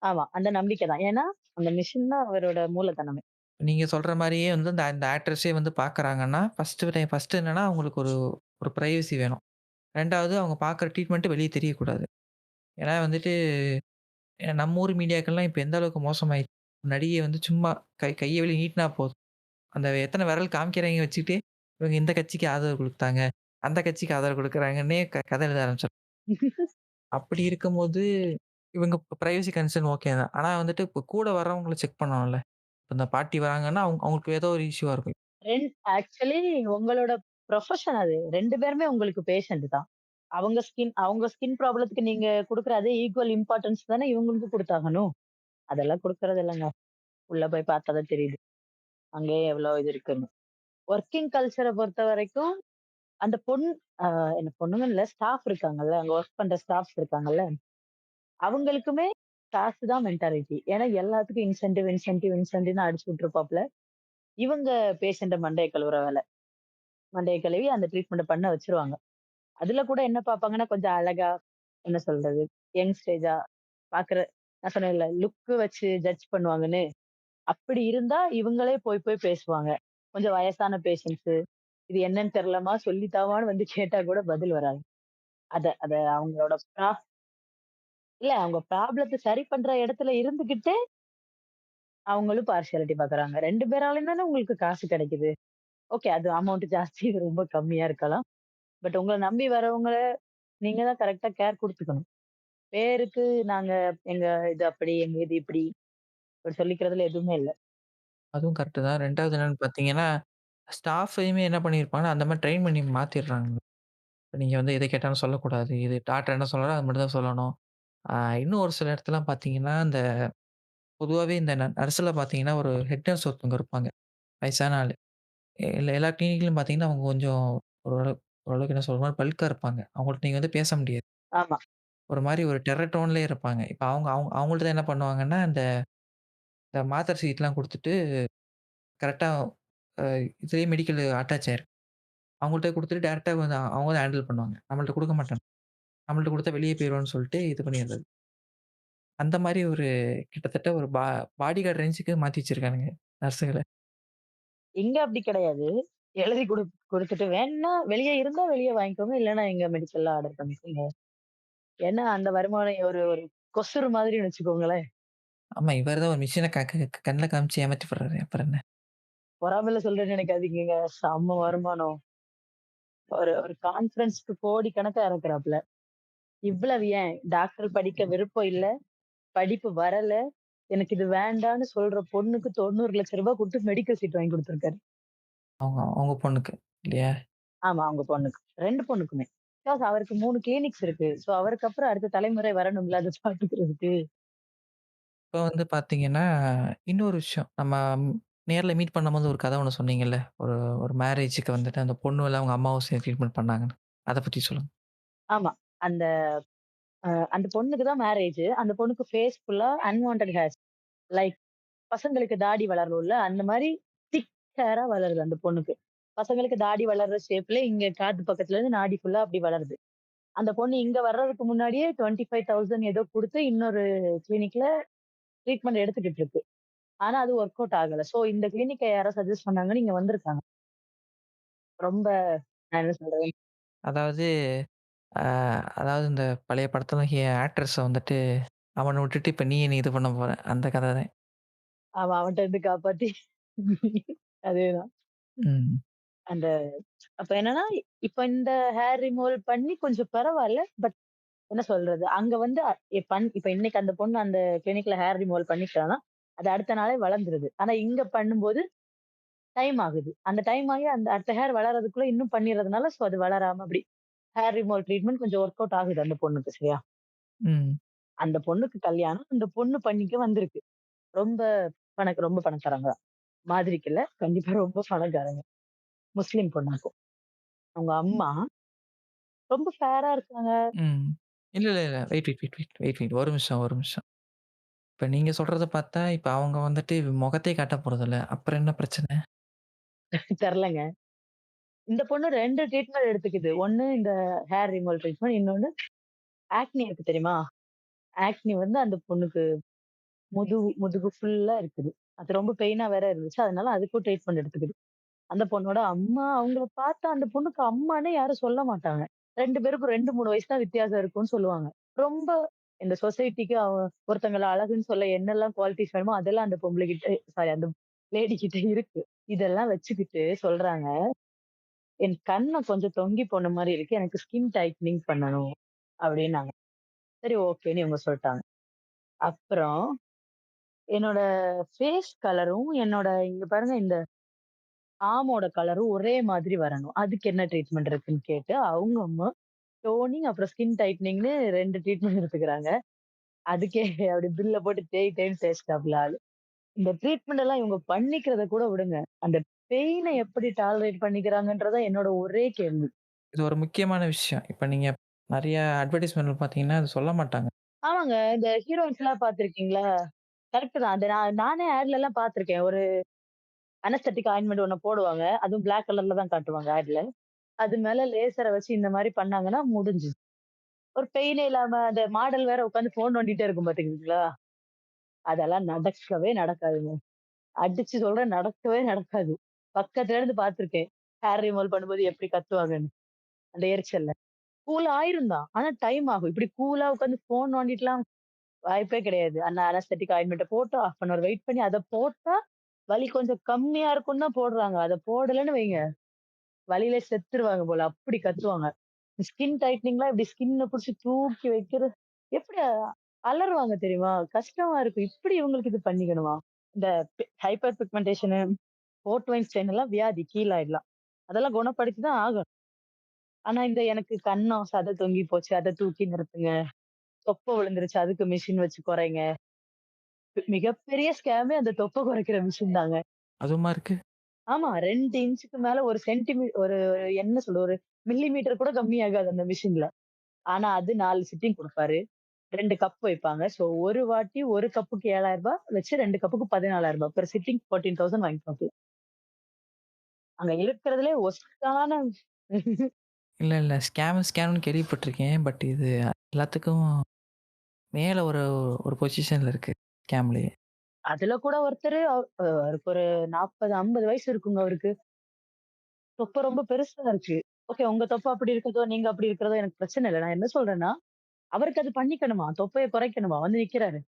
ஆமா. அந்த நம்பிக்கை தான். ஏன்னா, அந்த மிஷின் தான் அவரோட மூலதனமே. நீங்க சொல்ற மாரியே வந்து அந்த அந்த ஆக்ட்ரஸே வந்து பார்க்குறாங்கன்னா, ஃபர்ஸ்ட்டு என்னன்னா அவங்களுக்கு ஒரு ஒரு பிரைவசி வேணும். 2வது அவங்க பார்க்குற ட்ரீட்மெண்ட் வெளிய தெரியக்கூடாது. ஏன்னா வந்துட்டு நம்ம ஊர் மீடியாக்கள்லாம் இப்ப எந்த அளவுக்கு மோசமாயிடுச்சு. நடிகை வந்து சும்மா கைய வெளிய நீட்டுனா போதும். அந்த எத்தன விரல் காமிக்கிறவைங்க வச்சுக்கிட்டு, இவங்க இந்த கட்சிக்கு ஆதரவு குடுத்தாங்க. அந்த கட்சிக்கு ஆதரவு குடுக்குறாங்கன்னே கதை எழுத ஆரம்பிச்சுரும். அப்படி இருக்கும்போது, இவங்க பிரைவசி கன்சர்ன் ஓகே தான். ஆனா வந்துட்டு இப்ப கூட வர்றவங்கள செக் பண்ணணும்ல. இப்ப இந்த பாட்டி வராங்கன்னா, அவங்களுக்கு ஏதோ ஒரு இஷ்யூவா இருக்கும். ஆக்சுவலி உங்களோட ப்ரொஃபஷன் அது. 2 பேருமே உங்களுக்கு பேஷண்ட் தான். அவங்க ஸ்கின் ப்ராப்ளத்துக்கு நீங்க குடுக்குற அதே ஈக்குவல் இம்பார்ட்டன்ஸ் தானே இவங்களுக்கும் குடுத்தாகணும். அதெல்லாம் குடுக்கறது இல்லங்க. உள்ள போய் பார்த்தா தான் தெரியுது. அங்கேயே எவ்வளோ இது இருக்குன்னு. வொர்க்கிங் கல்ச்சர பொறுத்தவரைக்கும், அந்த அ என்ன பொண்ணுங்கன்னு இல்ல, ஸ்டாஃப் இருக்காங்கல்ல, அங்க வொர்க் பண்ற ஸ்டாஃப்ஸ் இருக்காங்கல்ல, அவங்களுக்குமே காசு தான் மென்டாலிட்டி. ஏன்னா எல்லாத்துக்கும் இன்சென்டிவ்ன்னு அடிச்சு விட்டுருப்பாப்ல. இவங்க பேஷண்ட்ட மண்டைய கழுவுற வேல. மண்டைய கழுவி அந்த ட்ரீட்மெண்ட்ட பண்ண வச்சுருவாங்க. அதுல கூட என்ன பார்ப்பாங்கன்னா, கொஞ்சம் அழகா, என்ன சொல்றது, யங் ஸ்டேஜா பார்க்குற நான் சொன்னேன்ல, லுக் வச்சு ஜட்ஜ் பண்ணுவாங்கன்னு. அப்படி இருந்தா இவங்களே போய் போய் பேசுவாங்க. கொஞ்சம் வயசான பேஷண்ட்ஸு, இது என்னன்னு தெரியலம்மா சொல்லி தாவான்னு வந்து கேட்டா கூட பதில் வராது. அத அத அவங்களோட இல்ல அவங்க ப்ராப்ளத்த சரி பண்ற இடத்துல இருந்துகிட்டு, அவங்களும் பார்ஷியாலிட்டி பார்க்குறாங்க. 2 பேராலயும் தானே உங்களுக்கு காசு கிடைக்குது. ஓகே அது அமௌண்ட் ஜாஸ்தி, இது ரொம்ப கம்மியா இருக்கலாம். பட் உங்கள நம்பி வரவங்கள நீங்க தான் கரெக்ட்டா கேர் குடுத்துக்கணும். பேருக்கு நாங்க எங்க இது அப்படி, எங்க இது இப்படி, இப்படி சொல்லிக்கிறதுல எதுவுமே இல்ல. அதுவும் கரெக்ட்டு தான். 2வது என்னன்னு பார்த்தீங்கன்னா, ஸ்டாஃப்பயுமே என்ன பண்ணியிருப்பாங்கன்னா, அந்த மாரி ட்ரெயின் பண்ணி மாத்திர்றாங்க. நீங்க வந்து எத கேட்டாலும் சொல்லக்கூடாது. இது டாக்டர் என்ன சொல்றாரோ, அது மட்டும் தான் சொல்லணும். ஆ இன்னும் ஒரு சில இடத்துலலாம் பார்த்தீங்கன்னா, இந்த பொதுவாவே இந்த நர்ஸ்ல பார்த்தீங்கன்னா, ஒரு ஹெட் நர்ஸ் ஒருத்தவங்க இருப்பாங்க. வயசான ஆளு. எல்லா கிளினிக்லயும் பார்த்தீங்கன்னா, அவங்க கொஞ்சம் ஓரளவுக்கு ஓரளவுக்கு என்ன சொல்றது, பல்கா இருப்பாங்க. அவங்கள்ட்ட நீங்க வந்து பேச முடியாது. ஆமா. ஒரு மாரி ஒரு டெரர் டோன்லயே இருப்பாங்க. இப்ப அவங்க அவங்க அவங்கள்ட்ட என்ன பண்ணுவாங்கன்னா, இந்த இந்த மாத்திரை சீட்லாம் குடுத்துட்டு கரெக்ட்டா அ இதுலயே மெடிக்கல் அட்டாச் ஆயிருக்கு. அவங்கள்ட்ட குடுத்துட்டு டைரக்ட்டா வந்து அவங்க தான் ஹேண்டில் பண்ணுவாங்க. நம்மள்ட்ட குடுக்க மாட்டாங்க. நம்மள்ட்ட குடுத்தா வெளிய போயிருவான்னு சொல்லிட்டு இது பண்ணிறது. அந்த மாரி ஒரு கிட்டத்தட்ட ஒரு பாடிகார்ட் ரேஞ்சுக்கு மாத்தி வச்சிருக்கானுங்க நர்ஸுங்கள. இங்க அப்படி கிடையாது. எழுதி குடுத்துட்டு வேணும்னா வெளிய இருந்தா வெளிய வாங்கிக்கோங்க. இல்லன்னா எங்க மெடிக்கல்ல ஆர்டர் பண்ணிக்கோங்க. ஏன்னா அந்த வருமானம் ஒரு ஒரு கொசுறு மாதிரின்னு வச்சுக்கோங்களேன். ஆமா, இவர் தான் ஒரு மிஷின கண்ல காமிச்சு ஏமாத்தி விடுறாரு. அப்புறம் என்ன? பொறாமையில சொல்றேன்னு நினைக்காதீங்கங்க. செம்ம வருமானம். ஒரு ஒரு கான்ஃபரன்ஸ்க்கு கோடிக்கணக்கா இறக்குறாப்ல. இவ்வளவு ஏன் டாக்டர் படிக்க விருப்பம் இல்ல, படிப்பு வரல, எனக்கு இது வேண்டான்னு சொல்ற பொண்ணுக்கு ரூ. 90,00,000 குடுத்து மெடிக்கல் சீட் வாங்கி குடுத்துருக்காரு. அவங்க அவங்க பொண்ணுக்கு இல்லையா? ஆமா, அவங்க பொண்ணுக்கு. 2 பொண்ணுக்குமே. பிகாஸ் அவருக்கு 3 கிளினிக்ஸ் இருக்கு. சோ அவருக்கு அப்புறம் அடுத்த தலைமுறை வரணும்ல அத பாத்துக்கிறதுக்கு. இப்ப வந்து பார்த்தீங்கன்னா, இன்னொரு விஷயம். நம்ம நேர்ல மீட் பண்ணும்போது ஒரு கதை ஒண்ணு சொன்னீங்கல்ல. ஒரு ஒரு மேரேஜுக்கு வந்துட்டு அந்த பொண்ணுல அவங்க அம்மாவும் சேர்ந்து ட்ரீட்மெண்ட் பண்ணாங்கன்னு. அத பத்தி சொல்லுங்க. ஆமா. அந்த அந்த பொண்ணுக்கு தான் மேரேஜ். அந்த பொண்ணுக்கு ஃபேஸ் ஃபுல்லா அன்வான்டட் ஹேர்ஸ். லைக் பசங்களுக்கு தாடி வளரும்ல, அந்த மாரி திக் ஹேரா வளருது அந்த பொண்ணுக்கு. பசங்களுக்கு தாடி வளர்ற ஷேப்ல இங்க காது பக்கத்துல இருந்து நாடி ஃபுல்லா அப்படி வளருது. அந்த பொண்ணு இங்க வர்றதுக்கு முன்னாடியே 25,000 ஏதோ குடுத்து இன்னொரு கிளினிக்ல ட்ரீட்மெண்ட் எடுத்துக்கிட்டு இருக்கு. ஆனா அது ஒர்க் அவுட் ஆகல. சோ இந்த கிளினிக்க யாரோ சஜெஸ்ட் பண்ணாங்கன்னு இங்க வந்திருக்காங்க. ரொம்ப நான் என்ன சொல்றது? அதாவது அ அதாவது இந்த பழைய படத்துல ஆக்ட்ரஸ வந்துட்டு அவன விட்டுட்டு இப்ப நீ என்ன இது பண்ண போற. அந்த கதை தான். அவன்ட்ட இருந்து காப்பாத்தி அதேதான். ம். அந்த அப்ப என்னன்னா, இப்ப இந்த ஹேர் ரிமூவல் பண்ணி கொஞ்சம் பரவால்ல. பட் என்ன சொல்றது? அங்க வந்து இப்ப இன்னைக்கு அந்த பொண்ணு அந்த கிளினிக்ல ஹேர் ரிமூவல் பண்ணிட்டான்னா, அது அடுத்த நாளே வளர்ந்துருது. ஆனா இங்க பண்ணும்போது டைம் ஆகுது. அந்த டைம் ஆகி அந்த அடுத்த ஹேர் வளர்றதுக்குள்ள இன்னும் பண்ணிறதுனால, சோ அது வளராம அப்படி ஹேர் ரிமூவல் ட்ரீட்மெண்ட் கொஞ்சம் ஒர்க் அவுட் ஆகுது அந்த பொண்ணுக்கு. சரியா? ம். அந்த பொண்ணுக்கு கல்யாணம். அந்த பொண்ணு பண்ணிக்க வந்திருக்கு. ரொம்ப ரொம்ப பணக்காரங்க தான். மாதிரிக்கு இல்ல. கண்டிப்பா ரொம்ப பணக்காரங்க. முஸ்லீம் பொண்ணாக்கும். அவங்க அம்மா ரொம்ப ஃபேரா இருக்காங்க. ம். இல்ல, இல்ல, இல்ல. வெயிட். ஒரு நிமிஷம், ஒரு நிமிஷம். இப்ப நீங்க சொல்றத பார்த்தா, இப்ப அவங்க வந்துட்டு முகத்தையே காட்டப் போறதில்ல. அப்புறம் என்ன பிரச்சனை? தெர்லங்க. இந்த பொண்ணு 2 ட்ரீட்மெண்ட் எடுத்துக்குது. ஒண்ணு இந்த ஹேர் ரிமூவல் ட்ரீட்மெண்ட். இன்னொன்னு ஆக்னி இருக்கு தெரியுமா? ஆக்னி வந்து அந்த பொண்ணுக்கு முதுகு ஃபுல்லா இருக்குது. அது ரொம்ப பெயினா வேற இருந்துச்சு. அதனால அதுக்கும் ட்ரீட்மெண்ட் எடுத்துக்குது. அந்த பொண்ணோட அம்மா அவங்கள பார்த்தா அந்த பொண்ணுக்கு அம்மான்னே யாரும் சொல்ல மாட்டாங்க. 2 பேருக்கும் 2, 3 வயசு தான் வித்தியாசம் இருக்கும்னு சொல்லுவாங்க. ரொம்ப இந்த சொசைட்டிக்கு ஒருத்தங்கள அழகுன்னு சொல்ல என்னெல்லாம் குவாலிட்டிஸ் வேணுமோ, அதெல்லாம் அந்த பொம்பளை கிட்ட சாரி அந்த லேடி கிட்ட இருக்கு. இதெல்லாம் வச்சுக்கிட்டு சொல்றாங்க, "என் கன்னம் கொஞ்சம் தொங்கி போன மாரி இருக்கு. எனக்கு ஸ்கின் டைட்டனிங் பண்ணணும்." அப்படின்னாங்க. சரி ஓகேன்னு இவங்க சொல்ட்டாங்க. அப்புறம் என்னோட ஃபேஸ் கலரும், என்னோட இங்க பாருங்க இந்த ஆமோட கலரும் ஒரே மாதிரி வரணும். அதுக்கு என்ன ட்ரீட்மெண்ட் இருக்குன்னு கேட்டு, அவங்க அம்மா டோனிங் அப்புறம் ஸ்கின் டைட்டனிங்ன்னு 2 ட்ரீட்மெண்ட் எடுத்துக்கிறாங்க. அதுக்கே அப்படி பில்ல போட்டு தேய் தேய்ன்னு தேய்ச்சுட்டாப்புல ஆளு. இந்த ட்ரீட்மெண்ட் எல்லாம் இவங்க பண்ணிக்கிறத கூட விடுங்க. அந்த பெயின எப்படி டாலரேட் பண்ணிக்கிறாங்கன்றது தான் என்னோட ஒரே கேள்வி. இது ஒரு முக்கியமான விஷயம். இப்ப நீங்க நெறைய அட்வர்டைஸ்மென்ட்ல பார்த்தீங்கன்னா, அது சொல்ல மாட்டாங்க. ஆமாங்க. இந்த ஹீரோயின்ஸ்லாம் பார்த்திருக்கீங்களா? கரெக்ட் தான். அத நானே ஆட்லலாம் பார்த்துருக்கேன். ஒரு அனஸ்தெட்டிக் ஆயின்மென்ட் ஒண்ணு போடுவாங்க. அதுவும் பிளாக் கலர்ல தான் காட்டுவாங்க ஆட்ல. அது மேல லேசர வச்சு இந்த மாரி பண்ணாங்கன்னா முடிஞ்சுது. ஒரு பெயினே இல்லாம அந்த மாடல் வேற உட்காந்து ஃபோன் நோண்டிட்டே இருக்கும் பாத்துக்கிறீங்களா? அதெல்லாம் நடக்கவே நடக்காதுங்க. அடிச்சு சொல்றேன் நடக்கவே நடக்காது. பக்கத்துல இருந்து பார்த்துருக்கேன். ஹேர் ரிமூவல் பண்ணும்போது எப்படி கத்துவாங்கன்னு. அந்த எரிச்சல்ல. கூல் ஆயிரும் தான். ஆனா டைம் ஆகும். இப்படி கூலா உட்காந்து ஃபோன் நோண்டிட்டுலாம் வாய்ப்பே கிடையாது. அந்த அனஸ்தெடிக் ஆயின்மென்ட்ட போட்டு 1/2 அன் ஹவர் வெயிட் பண்ணி அத போட்டா வலி கொஞ்சம் கம்மியா இருக்கும்னு தான் போடுறாங்க. அத போடலன்னு வைங்க, வலியில செத்துருவாங்க போல. அப்படி கத்துவாங்க. ஸ்கின் டைட்டனிங்லாம் இப்படி ஸ்கின்ன புடிச்சு தூக்கி வைக்கிறது எப்படி அலறுவாங்க தெரியுமா? கஷ்டமா இருக்கும். இப்படி இவங்களுக்கு இது பண்ணிக்கணுமா? இந்த hyper pigmentation, port wine stain எல்லாம் வியாதி கீழாயிடலாம். அதெல்லாம் குணப்படுத்தி தான் ஆகணும். ஆனா இந்த எனக்கு கன்னம், சதை தொங்கி போச்சு. அத தூக்கி நிறுத்துங்க. தொப்பை விழுந்துருச்சு. அதுக்கு மிஷின் வச்சு குறைங்க. மிகப்பெரிய ஸ்கேமே அந்த தொப்பை குறைக்கிற மிஷின் தாங்க. அதுவுமா இருக்கு? ஆமா 2 இன்ச்சுக்கு மேல ஒரு என்ன சொல்றது? ஒரு மில்லிமீட்டர் கூட கம்மியாகாது அந்த மிஷின்ல. ஆனா அது 4 சிட்டிங் குடுப்பாரு. 2 கப் வைப்பாங்க. ஸோ ஒரு வாட்டி 1 கப்புக்கு ரூ. 7,000 வச்சு 2 கப்புக்கு ரூ. 14,000 பெர் சிட்டிங் 14,000 வாங்கிப்பாப்டி. அங்க இருக்கிறதுலே வொர்ஸ்ட்டான இல்ல. ஸ்கேம்னு கேள்விப்பட்டுருக்கேன். பட் இது எல்லாத்துக்கும் மேல ஒரு ஒரு பொசிஷன்ல இருக்கு. ஸ்கேம்லயே. அதுல கூட ஒருத்தரு அவருக்கு ஒரு 40, 50 வயசு இருக்குங்க அவருக்கு. தொப்பை ரொம்ப பெருசா இருக்கு. ஓகே உங்க தொப்பை அப்படி இருக்கிறதோ, நீங்க அப்படி இருக்கிறதோ எனக்கு பிரச்சனை இல்ல. நான் என்ன சொல்றேன்னா, அவருக்கு அது பண்ணிக்கணுமா, தொப்பைய குறைக்கணுமா, வந்து நிக்கிறாரு.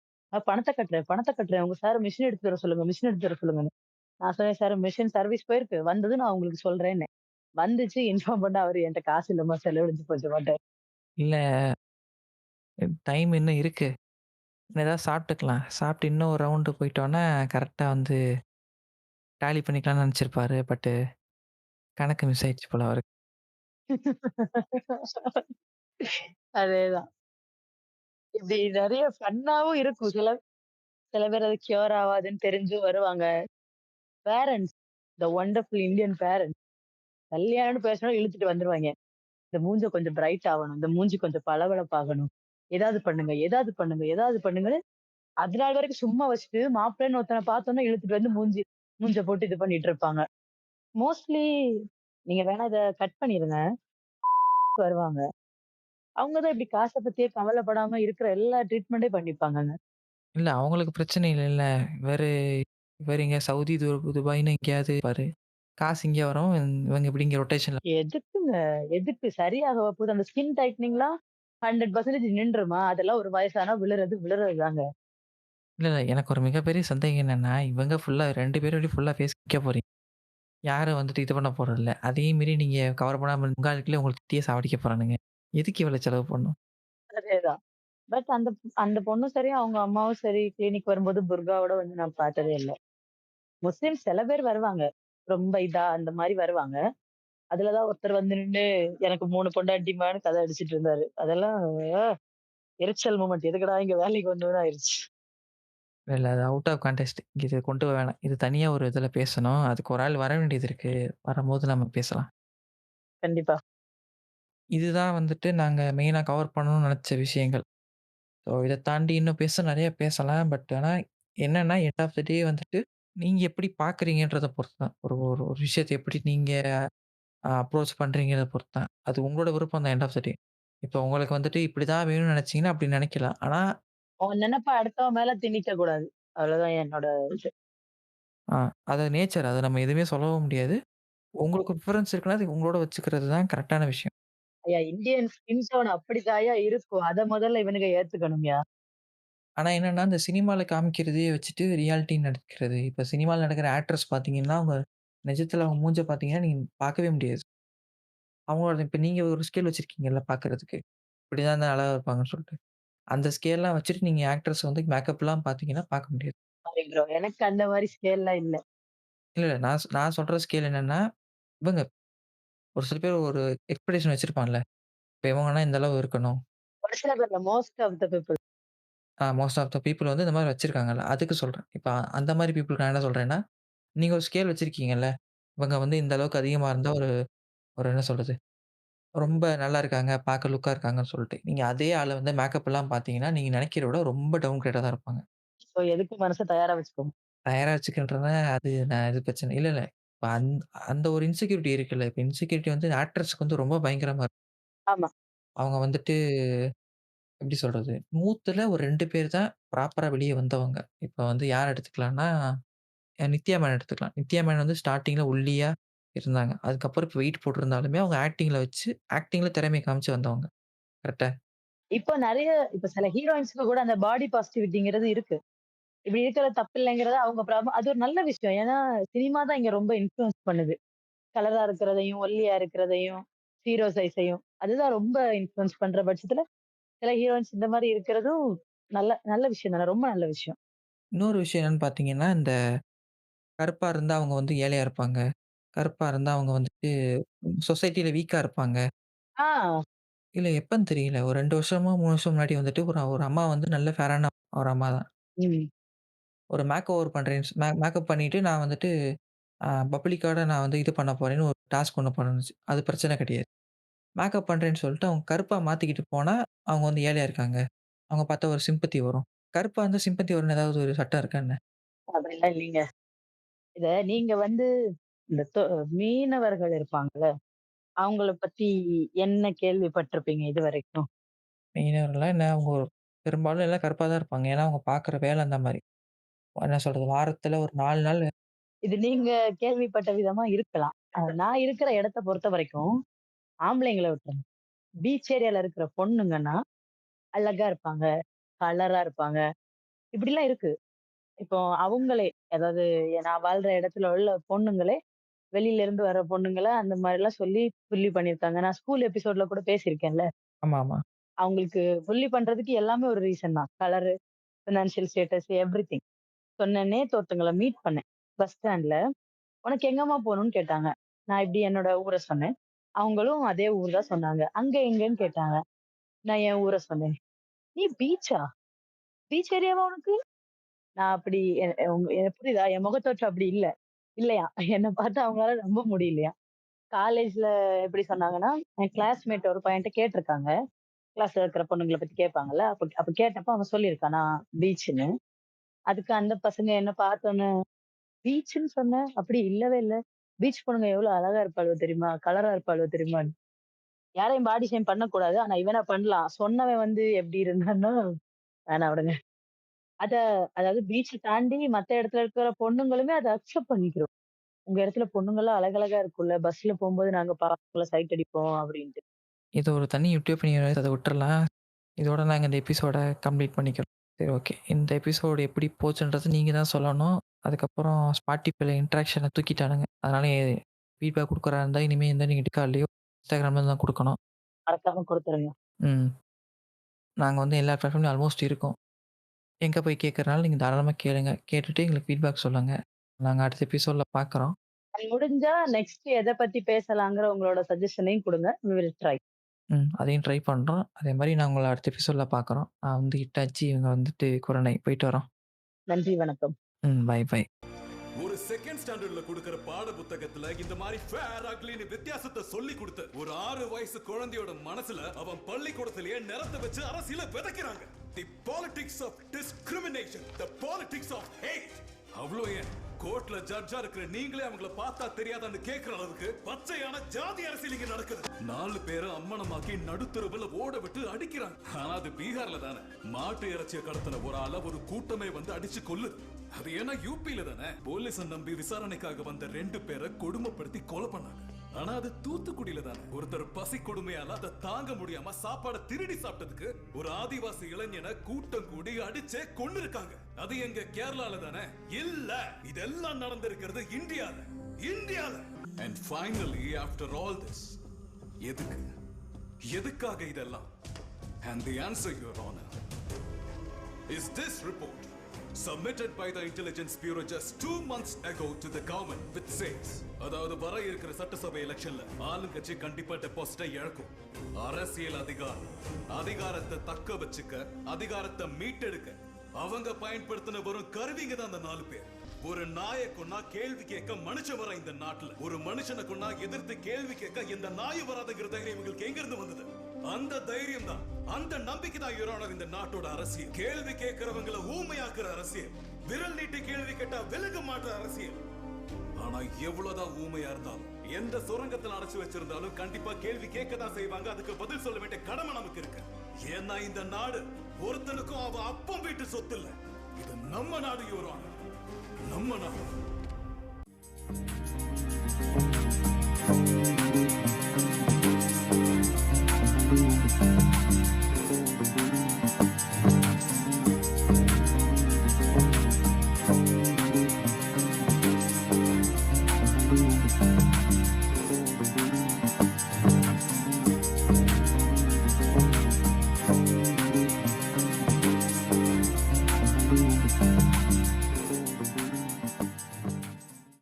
பணத்த கட்டுறேன். உங்க சார் மிஷின் எடுத்துட்டு வர சொல்லுங்க, மிஷின் எடுத்துட்டு வர சொல்லுங்கன்னு. நான் சொன்னேன், "சார் மிஷின் சர்வீஸ் போயிருக்கு. வந்தது நான் உங்களுக்கு சொல்றேன்னேன்." வந்துச்சு இன்ஃபார்ம் பண்ணா அவரு என்ட்ட காசு இல்லம்மா செலவழிஞ்சு போச்சும்மான்ட்டாரு. இல்ல டைம் இன்னும் இருக்கு. இன்னும் ஏதாவது சாப்பிட்டுக்கலாம். சாப்பிட்டு இன்னும் ஒரு ரவுண்டு போயிட்டோம்னா, கரெக்ட்டா வந்து டேலி பண்ணிக்கலாம்னு நெனச்சிருப்பாரு. பட் கணக்கு மிஸ் ஆயிடுச்சு போல அவருக்கு. அதேதான். இப்படி நெறைய ஃபன்னாவும் இருக்கும். சில சில பேர் அது கியூர் ஆவாதுன்னு தெரிஞ்சும் வருவாங்க. பேரண்ட்ஸ், த வண்டர்ஃபுல் இந்தியன் பேரண்ட்ஸ். கல்யாணம்னு பேசினா இழுத்துட்டு வந்துருவாய்ங்க. இந்த மூஞ்ச கொஞ்சம் பிரைட் ஆவணும். இந்த மூஞ்சி கொஞ்சம் பளபளப்பாகணும். ஏதாவது பண்ணுங்க, ஏதாவது பண்ணுங்க, ஏதாவது பண்ணுங்கன்னு அது நாள் வரைக்கும் சும்மா வச்சுட்டு, மாப்பிள்ளைன்னு ஒருத்தன பார்த்தோன்னே இழுத்துட்டு வந்து மூஞ்ச போட்டு இது பண்ணிட்டு இருப்பாங்க. மோஸ்ட்லி நீங்க வேணா இத கட் பண்ணிருங்க. வருவாங்க. அவங்க தான் இப்படி காச பத்தியே கவலைப்படாம இருக்கிற எல்லா ட்ரீட்மெண்ட்டையும் பண்ணிப்பாங்கங்க. இல்ல அவங்களுக்கு பிரச்சனை இல்லல்ல. இவரு இவரு எங்க சவுதி, துபாய்ன்னு எங்கேயாவது இருப்பாரு. காசு இங்க வரும். இவங்க இப்படி இங்க ரொட்டேஷன்ல எதுக்குங்க? எதுக்கு? சரியாகவா போகுது? அந்த ஸ்கின் டைட்டனிங்லாம் 100% நின்றுமா? அதெல்லாம் ஒரு வயசானா விழுறது தாங்க. இல்ல. எனக்கு ஒரு மிகப்பெரிய சந்தேகம் என்னன்னா, இவங்க ஃபுல்லா 2 பேரும் ஃபுல்லா ஃபேஸ் வைக்க போறீங்க. யாரும் வந்துட்டு இது பண்ண போறதில்ல. அதையும் மீறி நீங்க கவர் பண்ணாம உங்க ஆளுங்களே உங்கள திட்டியே சாவடிக்க போறானுங்க. எதுக்கு இவ்வளோ செலவு பண்ணணும்? அதேதான். பட் அந்த அந்த பொண்ணும் சரி, அவங்க அம்மாவும் சரி, கிளினிக் வரும்போது புர்காவோட வந்து நான் பார்த்ததே இல்ல. முஸ்லிம்ஸ் சில பேர் வருவாங்க. ரொம்ப இதா அந்த மாரி வருவாங்க. அதுல தான் ஒருத்தர் வந்து நின்னு எனக்கு 3 பொண்டாட்டிம்மான்னு கதை அடிச்சிட்டு இருந்தாரு. அதெல்லாம் அ எரிச்சல் மொமெண்ட். எதுக்குடா இங்க வேலைக்கு வந்தோன்னு ஆயிருச்சு. இல்ல அது அவுட் ஆஃப் கான்டெக்ஸ்ட். இது கொண்டு வர வேணாம். இது தனியா ஒரு இதில பேசணும். அதுக்கு ஒரு ஆள் வர வேண்டியது இருக்கு. வரும்போது நம்ம பேசலாம். கண்டிப்பா. இதுதான் வந்துட்டு நாங்க மெயினா கவர் பண்ணணும்னு நெனச்ச விஷயங்கள். ஸோ இத தாண்டி இன்னும் நெறைய பேசலாம். பட் ஆனா என்னன்னா, எண்ட் ஆஃப் த டே வந்துட்டு நீங்க எப்படி பார்க்குறீங்கன்றத பொறுத்து தான். ஒரு ஒரு ஒரு விஷயத்த எப்படி நீங்க அப்ரோச் பண்றீங்கறத பொறுத்து தான். அது உங்களோட விருப்பம் தான் எண்ட் ஆஃப் த டே. இப்போ உங்களுக்கு வந்துட்டு இப்படிதான் வேணும்னு நெனச்சீங்கன்னா, அப்படி நெனைக்கலாம். ஆனா உன் நெனப்ப அடுத்தவன் மேல திணிக்க கூடாது. அவ்வளவுதான் என்னோட இது. ஆ அது நேச்சர். அத நம்ம எதுவுமே சொல்லவும் முடியாது. உங்களுக்கு ப்ரிஃபரன்ஸ் இருக்குன்னா, அது உங்களோட வச்சுக்கிறது தான் கரெக்ட்டான விஷயம். ஐயா இந்தியன் ஸ்கின் டோன் அப்படித்தாய்யா இருக்கும். அத முதல்ல இவனுங்க ஏத்துக்கணும்யா. ஆனா என்னன்னா, இந்த சினிமால காமிக்கிறதையே வச்சுட்டு ரியாலிட்டின்னு நடிக்கிறது. இப்ப சினிமால நடக்கிற ஆக்டர்ஸ் பார்த்தீங்கன்னா, அவங்க நிஜத்துல அவங்க மூஞ்ச பார்த்தீங்கன்னா, நீங்க பார்க்கவே முடியாது. அவங்களோட இப்ப நீங்க ஒரு ஸ்கேல் வச்சிருக்கீங்கல்ல பார்க்கறதுக்கு. இப்படிதான் தான் அழகா இருப்பாங்கன்னு சொல்லிட்டு. அந்த ஸ்கேல்லாம் வச்சுட்டு நீங்க ஆக்டர்ஸ் வந்து மேக்கப்லாம் பார்த்தீங்கன்னா, பார்க்க முடியாது. Sorry bro. எனக்கு அந்த மாரி ஸ்கேல்லாம் இல்ல. இல்ல நான் சொல்ற ஸ்கேல் என்னன்னா, இவங்க ஒரு சில பேர் ஒரு எக்ஸ்பெக்டேஷன் வச்சிருப்பான்ல. இப்ப இவங்கன்னா இந்த அளவு இருக்கணும். ஒரு சில பேர் இல்ல. Most of the people. Most of the people வந்து இந்த மாரி வச்சிருக்காங்கல்ல. அதுக்கு சொல்றேன். இப்ப அந்த மாரி பீப்பிள்க்கு நான் என்ன சொல்றேன்னா, நீங்க ஒரு ஸ்கேல் வச்சிருக்கீங்கல்ல. இவங்க வந்து இந்த அளவுக்கு அதிகமா இருந்தா ஒரு ஒரு என்ன சொல்றது? ரொம்ப நல்லா இருக்காங்க, பார்க்க லுக்கா இருக்காங்கன்னு சொல்லிட்டு. நீங்க அதே ஆள வந்து மேக்கப்லாம் பார்த்தீங்கன்னா, நீங்க நெனைக்கிறத விட ரொம்ப டவுன் கிரேடா தான் இருப்பாங்க. சோ எதுக்கு மனச தயாரா வச்சுக்கோங்க. தயாரா வச்சுக்கின்றேன் அது நான் இது பிரச்சனை இல்ல. இப்ப அந்த ஒரு இன்செக்யூரிட்டி இருக்குல்ல. இப்ப இன்செக்யூரிட்டி வந்து ஆக்டர்ஸ்க்கு வந்து ரொம்ப பயங்கரமா இருக்கும். ஆமா. அவங்க வந்துட்டு எப்படி சொல்றது? 100ல ஒரு 2 பேர் தான் ப்ராப்பரா வெளிய வந்தவங்க. இப்ப வந்து யார எடுத்துக்கலாம்னா, நித்யா மேனன் எடுத்துக்கலாம். நித்யா மேனன் வந்து ஸ்டார்ட்டிங்ல ஒல்லியா இருந்தாங்க. அதுக்கப்புறம் இப்ப வெயிட் போட்டிருந்தாலுமே அவங்க ஆக்டிங்ல திறமைய காமிச்சு வந்தவங்க. கரெக்ட்டா? இப்போ நெறைய இப்ப சில ஹீரோயின்ஸ்க்கு கூட அந்த பாடி பாசிட்டிவிட்டிங்கிறது இருக்கு. இப்படி இருக்கிறது தப்பில்லைங்கிறத அவங்க அது ஒரு நல்ல விஷயம். ஏன்னா, சினிமா தான் இங்க ரொம்ப இன்ஃப்ளூயன்ஸ் பண்ணுது. கலரா இருக்கிறதையும், ஒல்லியா இருக்கிறதையும், ஹீரோ சைஸையும். அதுதான் ரொம்ப இன்ஃப்ளூயன்ஸ் பண்ற பட்சத்துல, சில ஹீரோயின்ஸ் இந்த மாரி இருக்கிறதும் நல்ல நல்ல விஷயம் தானே. ரொம்ப நல்ல விஷயம். இன்னொரு விஷயம் என்னன்னு பார்த்தீங்கன்னா, இந்த கருப்பா இருந்தா அவங்க வந்து ஏழையா இருப்பாங்க. கருப்பா இருந்தா அவங்க வந்துட்டு சொசைட்டில வீக்கா இருப்பாங்க. ஆ. இல்ல எப்பன்னு தெரியல. ஒரு 2 வருஷமோ, 3 வருஷம் முன்னாடி வந்துட்டு ஒரு ஒரு அம்மா வந்து நல்ல ஃபேரான ஒரு அம்மா தான். ம். ஒரு மேக் ஓவர் பண்றேன் மேக்கப் பண்ணிட்டு நான் வந்துட்டு பப்ளிக்கோட நான் வந்து இது பண்ண போறேன்னு ஒரு டாஸ்க் ஒண்ணு பண்ணுச்சு. அது பிரச்சனை கிடையாது. மேக்கப் பண்றேன்னு சொல்லிட்டு அவங்க கருப்பா மாத்திக்கிட்டு போனா, அவங்க வந்து ஏழையா இருக்காங்க. அவங்க பார்த்தா ஒரு சிம்பத்தி வரும். கருப்பா இருந்தா சிம்பத்தி வரும்னு ஏதாவது ஒரு சட்டம் இருக்கா என்ன? அப்படிலாம் இல்லீங்க. இத நீங்க வந்து இந்த மீனவர்கள் இருப்பாங்கல்ல, அவங்கள பத்தி என்ன கேள்விப்பட்டிருப்பீங்க இதுவரைக்கும்? மீனவர்களா என்ன அவங்க பெரும்பாலும் எல்லாம் கருப்பா தான் இருப்பாங்க. ஏன்னா அவங்க பார்க்குற வேலை அந்த மாரி. என்ன சொல்றது? வாரத்துல ஒரு 4 நாள் இது நீங்க கேள்விப்பட்ட விதமா இருக்கலாம். நான் இருக்கிற இடத்த பொறுத்தவரைக்கும், ஆம்பளைங்கள விட்டுருங்க. பீச் ஏரியால இருக்கிற பொண்ணுங்கன்னா, அழகா இருப்பாங்க, கலரா இருப்பாங்க. இப்படிலாம் இருக்கு. இப்போ அவங்களே அதாவது நான் வாழ்ற இடத்துல உள்ள பொண்ணுங்களே, வெளியில இருந்து வர பொண்ணுங்கள அந்த மாரிலாம் சொல்லி புல்லி பண்ணியிருக்காங்க. நான் ஸ்கூல் எபிசோட்ல கூட பேசியிருக்கேன்ல. ஆமாமா. அவங்களுக்கு புல்லி பண்றதுக்கு எல்லாமே ஒரு ரீசன் தான். Colour, financial status everything. நேத்து ஒருத்தங்கள மீட் பண்ணேன். பஸ் ஸ்டாண்ட்ல. "உனக்கு எங்கம்மா போணும்னு?" கேட்டாங்க. நான் இப்படி என்னோட ஊர சொன்னேன். அவங்களும் அதே ஊர் தான் சொன்னாங்க. "அங்க எங்கன்னு?" கேட்டாங்க. நான் என் ஊர சொன்னேன். "நீ பீச்சா? பீச் ஏரியாவா உனக்கு?" நான் அப்படி எ எ உங்க எனக்கு புரியுதா? என் முகத்தோற்றம் அப்படி இல்ல. இல்லையாம். என்ன பார்த்து அவங்களால நம்ப முடியலையாம். காலேஜ்ல எப்படி சொன்னாங்கன்னா, என் கிளாஸ்மேட் ஒரு பையன்ட்ட கேட்டிருக்காங்க. கிளாஸ்ல இருக்கிற பொண்ணுங்கள பத்தி கேட்பாங்கல்ல. அப்ப அப்ப கேட்டப்ப அவன் சொல்லியிருக்கான் நான் பீச்சுன்னு. அதுக்கு அந்த பசங்க என்ன பார்த்தோன்னே, "பீச்சுன்னு சொன்ன? அப்படி இல்லவே இல்ல. பீச் பொண்ணுங்க எவ்வளவு அழகா இருப்பாளுவ தெரியுமா? கலரா இருப்பாளுவ தெரியுமான்னு." யாரையும் பாடி ஷேம் பண்ணக்கூடாது. ஆனா இவனா பண்ணலாம். சொன்னவன் வந்து எப்படி இருந்தான்னா, வேணாம் விடுங்க. அத அதாவது பீச்ச தாண்டி மத்த இடத்துல இருக்கிற பொண்ணுங்களுமே அத அக்செப்ட் பண்ணிக்கிறோம். உங்க இடத்துல பொண்ணுங்கலாம் அழகழகா இருக்குல்ல. பஸ்ல போம்போது நாங்க பசங்கள சைட் அடிப்போம் அப்படின்ட்டு. இது ஒரு தனி யூடியூப் அத விட்டுறலாம். இதோட நாங்க இந்த எபிசோட கம்ப்ளீட் பண்ணிக்கிறோம். சரி ஓகே. இந்த எபிசோடு எப்படி போச்சுன்றது நீங்க தான் சொல்லணும். அதுக்கப்புறம் Spotifyல இன்டராக்ஷன தூக்கிட்டானுங்க. அதனால ஃபீட்பேக் குடுக்குறதா இருந்தா இனிமே எந்த நீங்க Discordலயோ, Instagramல தான் குடுக்கணும். மறக்காம குடுத்துருங்க. ம். நாங்க வந்து எல்லா பிளாட்ஃபார்ம்லயும் ஆல்மோஸ்ட் இருக்கோம். எங்க போய் கேட்கறனாலும் நீங்க தாராளமா கேளுங்க. கேட்டுட்டு எங்களுக்கு ஃபீட்பேக் சொல்லுங்க. நாங்க அடுத்த எபிசோட்ல பார்க்குறோம். முடிஞ்சா நெக்ஸ்ட் எத பத்தி பேசலாங்கிற உங்களோட சஜஷனையும் குடுங்க. We will try. அதையும் ட்ரை பண்றோம். அதேமாரி நான் உங்கள அடுத்த எபிசோட்ல பார்க்குறோம். நான் வந்து ஹிட்டாச்சி இவங்க வந்துட்டு குரணை. போயிட்டு வரோம். நன்றி, வணக்கம். By by. ஒரு செகண்ட் ஸ்டாண்டர்ட்ல கொடுக்கிற பாட புத்தகத்துல இந்த மாதிரி ஃபேர் அக்லின்னு வித்தியாசத்தை சொல்லி கொடுத்து ஒரு 6 வயசு குழந்தையோட மனசுல அவன் பள்ளிக்கூடத்திலேயே நிறத்தை வச்சு அரசியல விதைக்கிறாங்க. The politics of discrimination, the politics of hate. அவ்வளோ ஏன் கோர்ட்ல ஜட்ஜா இருக்கிற நீங்களே அவங்கள பார்த்தா தெரியாதான்னு கேட்கிற அளவுக்கு பச்சையான ஜாதி அரசியல் இங்க நடக்குது. 4 பேரை அம்மனமாக்கி நடுத்தருவுல ஓட விட்டு அடிக்கிறாங்க. ஆனா அது பீகார்ல தானே. மாட்டு இறைச்சியை கடத்தின ஒரு ஆள ஒரு கூட்டமே வந்து அடிச்சு கொல்லுது. அது ஏன்னா யூபியில தானே. போலீஸ நம்பி விசாரணைக்காக வந்த 2 பேரை கொடுமைப்படுத்தி கொலை பண்ணாங்க. ஆனா அது தூத்துக்குடியில தானே. ஒருத்தர் பசி கொடுமையால அதை தாங்க முடியாம சாப்பாட திருடி சாப்பிட்டதுக்கு ஒரு ஆதிவாசி இளைஞனை கூட்டம் கூடி அடிச்சே கொன்னு இருக்காங்க. அது எங்க கேரளால தானே. இல்ல, இதெல்லாம் நடந்திருக்கிறது இந்தியால. இந்தியால. And finally after all this, எதுக்கு எதுக்காக இதெல்லாம்? And the answer, Your Honor, is this report submitted by the Intelligence Bureau just 2 months ago to the government, which says அதாவது வர இருக்கிற சட்டசபை எலெக்ஷன்ல ஆளுங்கட்சி கண்டிப்பா டெபாசிட்டை இழக்கும். அரசியல் அதிகாரத்தை தக்க வச்சுக்க, அதிகாரத்தை மீட்டெடுக்க அவங்க பயன்படுத்தின வரும் கருவிங்க தான் அந்த 4 பேர். ஒரு நாயை கொன்னா கேள்வி கேட்க மனுஷன் வர இந்த நாட்டுல, ஒரு மனுஷனை கொன்னா எதிர்த்து கேள்வி கேட்க இந்த நாய் வராதுங்கிற தைரியம் இவங்களுக்கு எங்க இருந்து வந்தது? அந்த தைரியம் தான், அந்த நம்பிக்கை தான் யுவர் ஆனர் இந்த நாட்டோட அரசியல். கேள்வி கேட்கிறவங்களை ஊமையாக்குற அரசியல், விரல் நீட்டி கேள்வி கேட்டா விலக மாற்ற அரசியல். ஆனா எவ்வளவுதான் ஊமையா இருந்தாலும், எந்த சுரங்கத்தில் அடைச்சு வச்சிருந்தாலும் கண்டிப்பா கேள்வி கேட்க தான் செய்வாங்க. அதுக்கு பதில் சொல்ல வேண்டிய கடமை நமக்கு இருக்கு. ஏன்னா இந்த நாடு ஒருத்தனுக்கும் அவ அப்பம் வீட்டு சொத்து இல்ல. இது நம்ம நாடு யுவர் ஆனர், நம்ம நாடு.